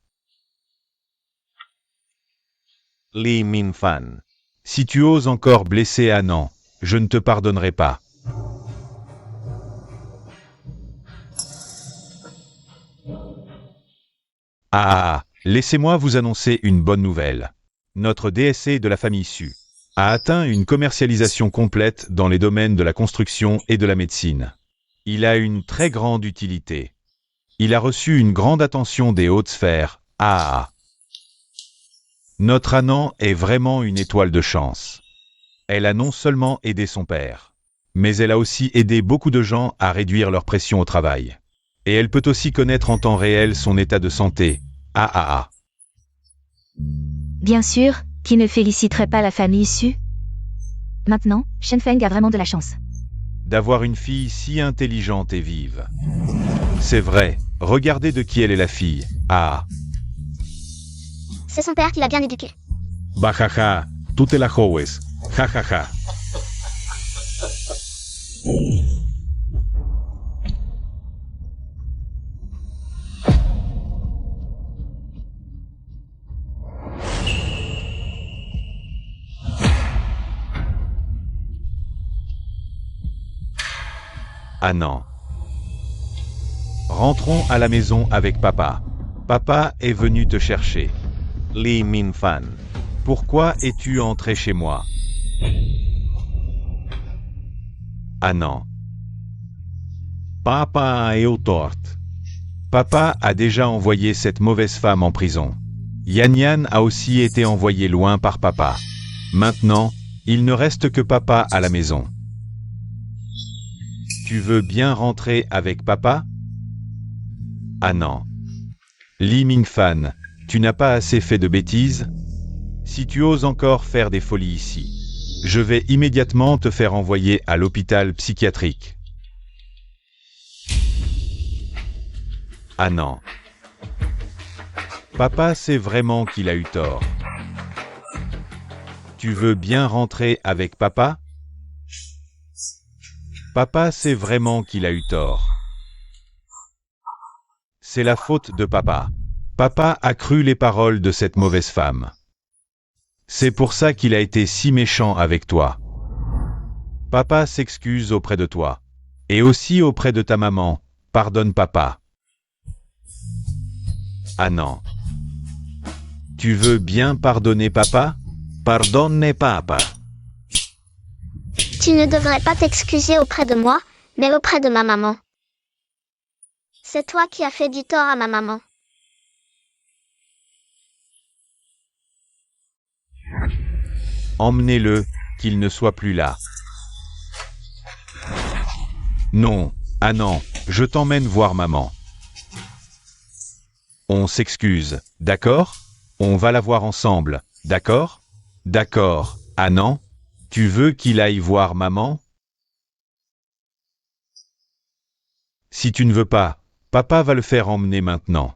Li Mingfan.
Si tu oses encore blesser Anan, je ne te pardonnerai pas. Laissez-moi vous annoncer une bonne nouvelle. Notre DSC de la famille Su a atteint une commercialisation complète dans les domaines de la construction et de la médecine. Il a une très grande utilité. Il a reçu une grande attention des hautes sphères. Notre Anan est vraiment une étoile de chance. Elle a non seulement aidé son père, mais elle a aussi aidé beaucoup de gens à réduire leur pression au travail. Et elle peut aussi connaître en temps réel son état de santé.
Bien sûr, qui ne féliciterait pas la famille Su? Maintenant, Shenfeng a vraiment de la chance.
D'avoir une fille si intelligente et vive. C'est vrai, regardez de qui elle est la fille.
c'est son père qui l'a bien éduqué.
Bajaja, tú te la jodes. Jajaja. Anan. Rentrons à la maison avec papa. Papa est venu te chercher.
Li Mingfan.
Pourquoi es-tu entré chez moi? Anan.
Papa a eu tort.
Papa a déjà envoyé cette mauvaise femme en prison. Yan Yan a aussi été envoyé loin par papa. Maintenant, il ne reste que papa à la maison. Tu veux bien rentrer avec papa? Anan. Li Mingfan, tu n'as pas assez fait de bêtises? Si tu oses encore faire des folies ici, je vais immédiatement te faire envoyer à l'hôpital psychiatrique. Anan. Papa sait vraiment qu'il a eu tort. Tu veux bien rentrer avec papa? Papa sait vraiment qu'il a eu tort. C'est la faute de papa. Papa a cru les paroles de cette mauvaise femme. C'est pour ça qu'il a été si méchant avec toi. Papa s'excuse auprès de toi. Et aussi auprès de ta maman. Pardonne papa. Anan. Tu veux bien pardonner papa?
Pardonne papa.
Tu ne devrais pas t'excuser auprès de moi, mais auprès de ma maman. C'est toi qui as fait du tort à ma maman.
Emmenez-le, qu'il ne soit plus là. Non, Anan, je t'emmène voir maman. On s'excuse, d'accord? On va la voir ensemble, d'accord? D'accord, Anan? Tu veux qu'il aille voir maman? Si tu ne veux pas, papa va le faire emmener maintenant.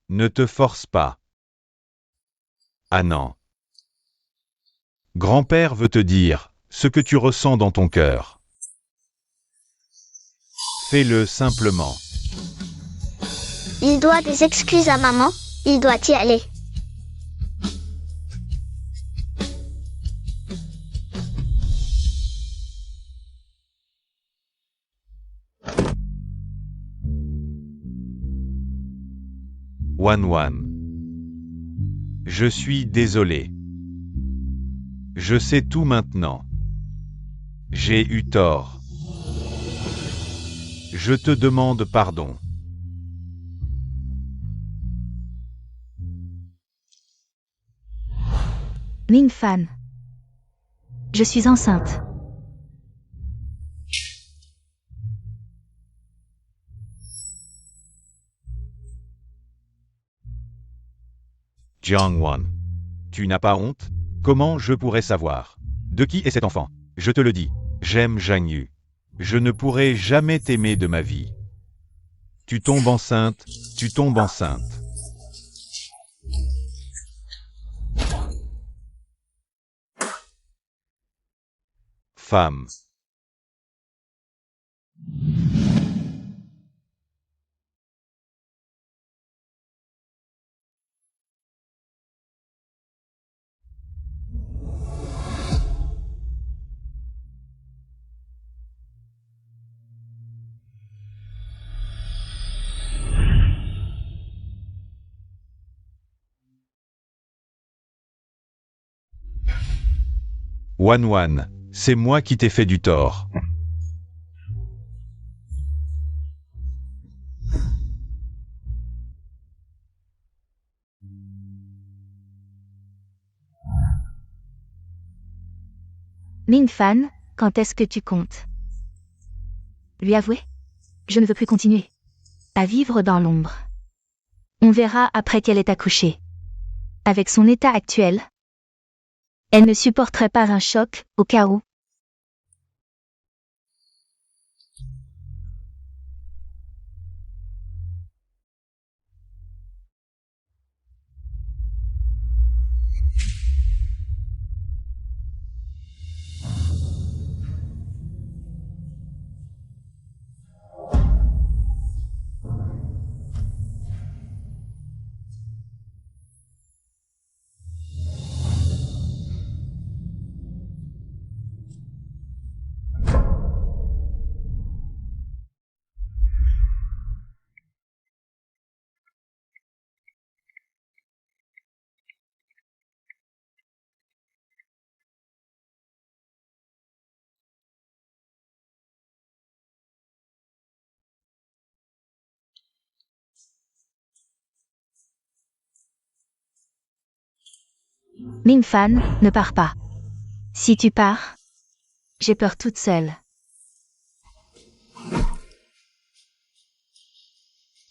Ne te force pas. Ah non. Grand-père veut te dire ce que tu ressens dans ton cœur. Fais-le simplement.
Il doit des excuses à maman, il doit y aller.
Wan. Je suis désolé. Je sais tout maintenant. J'ai eu tort. Je te demande pardon.
Ming-Fan. Je suis enceinte.
Jiangwan. Tu n'as pas honte? Comment je pourrais savoir? De qui est cet enfant? Je te le dis, j'aime Zhang Yu. Je ne pourrai jamais t'aimer de ma vie. Tu tombes enceinte, tu tombes enceinte. Femme. Wan, c'est moi qui t'ai fait du tort.
Ming-Fan, quand est-ce que tu comptes lui avouer? Je ne veux plus continuer à vivre dans l'ombre. On verra après qu'elle ait accouché. Avec son état actuel, elle ne supporterait pas un choc, au cas où. Ming-Fan, ne pars pas. Si tu pars, j'ai peur toute seule.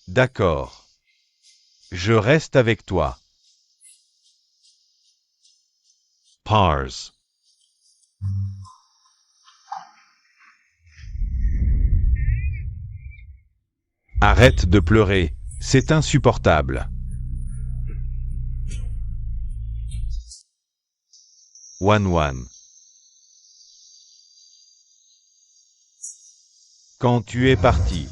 D'accord. Je reste avec toi. Pars. Arrête de pleurer, c'est insupportable. Wan. Quand tu es parti,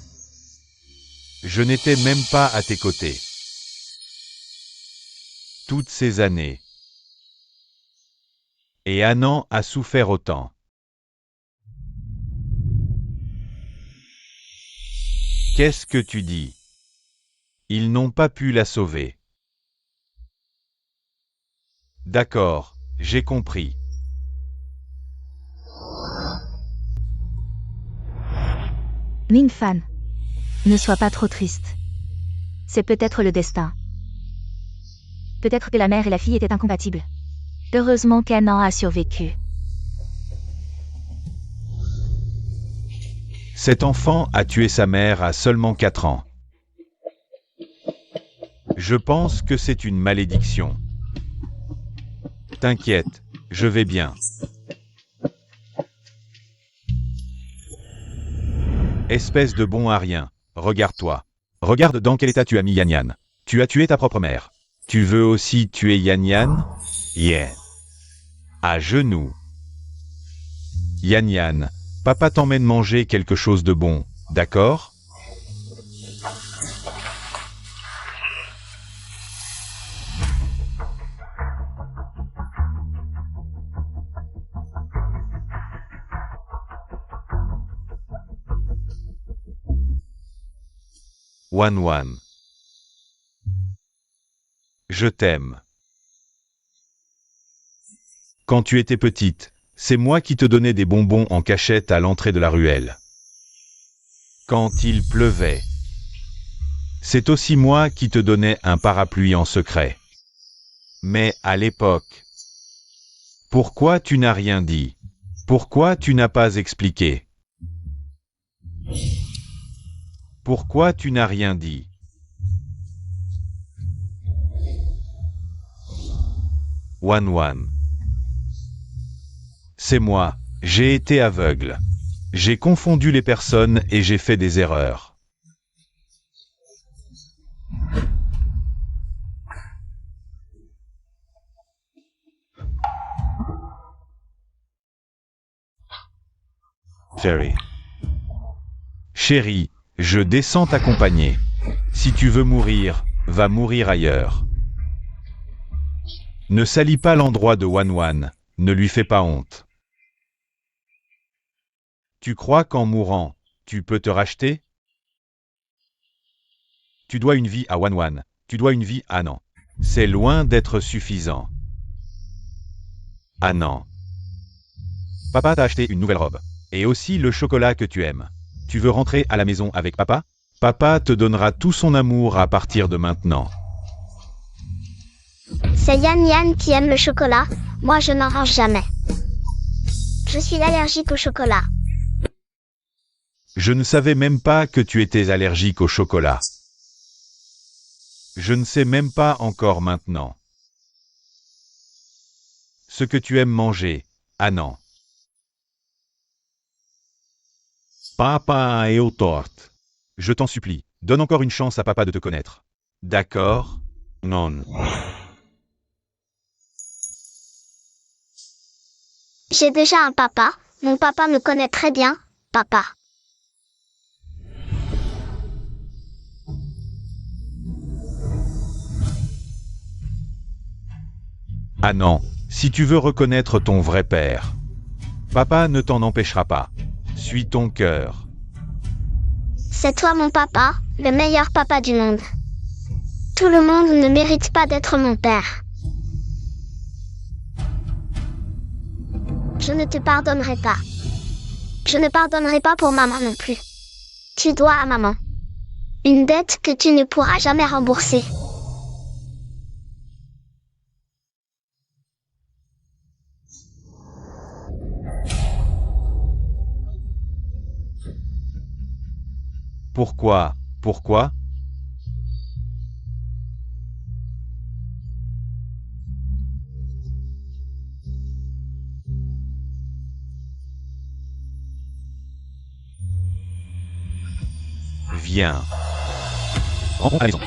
je n'étais même pas à tes côtés. Toutes ces années. Et Anand a souffert autant. Qu'est-ce que tu dis? Ils n'ont pas pu la sauver. D'accord, j'ai compris.
Ming-Fan, ne sois pas trop triste. C'est peut-être le destin. Peut-être que la mère et la fille étaient incompatibles. Heureusement qu'Anand a survécu.
Cet enfant a tué sa mère à seulement 4 ans. Je pense que c'est une malédiction. T'inquiète, je vais bien. Espèce de bon à rien. Regarde-toi. Regarde dans quel état tu as mis Yan Yan. Tu as tué ta propre mère. Tu veux aussi tuer Yan Yan?
Yeah.
À genoux. Yan Yan, papa t'emmène manger quelque chose de bon, d'accord?
Wan Wan.
Je t'aime. Quand tu étais petite, c'est moi qui te donnais des bonbons en cachette à l'entrée de la ruelle. Quand il pleuvait, c'est aussi moi qui te donnais un parapluie en secret. Mais à l'époque, pourquoi tu n'as rien dit? Pourquoi tu n'as pas expliqué? Pourquoi tu n'as rien dit?
Wan Wan.
C'est moi, j'ai été aveugle. J'ai confondu les personnes et j'ai fait des erreurs.
Jerry.
Chérie, je descends t'accompagner. Si tu veux mourir, va mourir ailleurs. Ne salis pas l'endroit de Wan Wan, ne lui fais pas honte. Tu crois qu'en mourant, tu peux te racheter? Tu dois une vie à Wan Wan, tu dois une vie à Nan. C'est loin d'être suffisant.
Ah non.
Papa t'a acheté une nouvelle robe. Et aussi le chocolat que tu aimes. Tu veux rentrer à la maison avec papa? Papa te donnera tout son amour à partir de maintenant.
C'est Yan Yan qui aime le chocolat, moi je n'en range jamais. Je suis allergique au chocolat.
Je ne savais même pas que tu étais allergique au chocolat. Je ne sais même pas encore maintenant. Ce que tu aimes manger, ah non.
Papa eu torto.
Je t'en supplie, donne encore une chance à papa de te connaître. D'accord?
Non.
J'ai déjà un papa, mon papa me connaît très bien, papa.
Ah non, si tu veux reconnaître ton vrai père. Papa ne t'en empêchera pas. Suis ton cœur.
C'est toi mon papa, le meilleur papa du monde. Tout le monde ne mérite pas d'être mon père. Je ne te pardonnerai pas. Je ne pardonnerai pas pour maman non plus. Tu dois à maman une dette que tu ne pourras jamais rembourser.
Pourquoi? Pourquoi?
Viens.
Rentrons à la maison.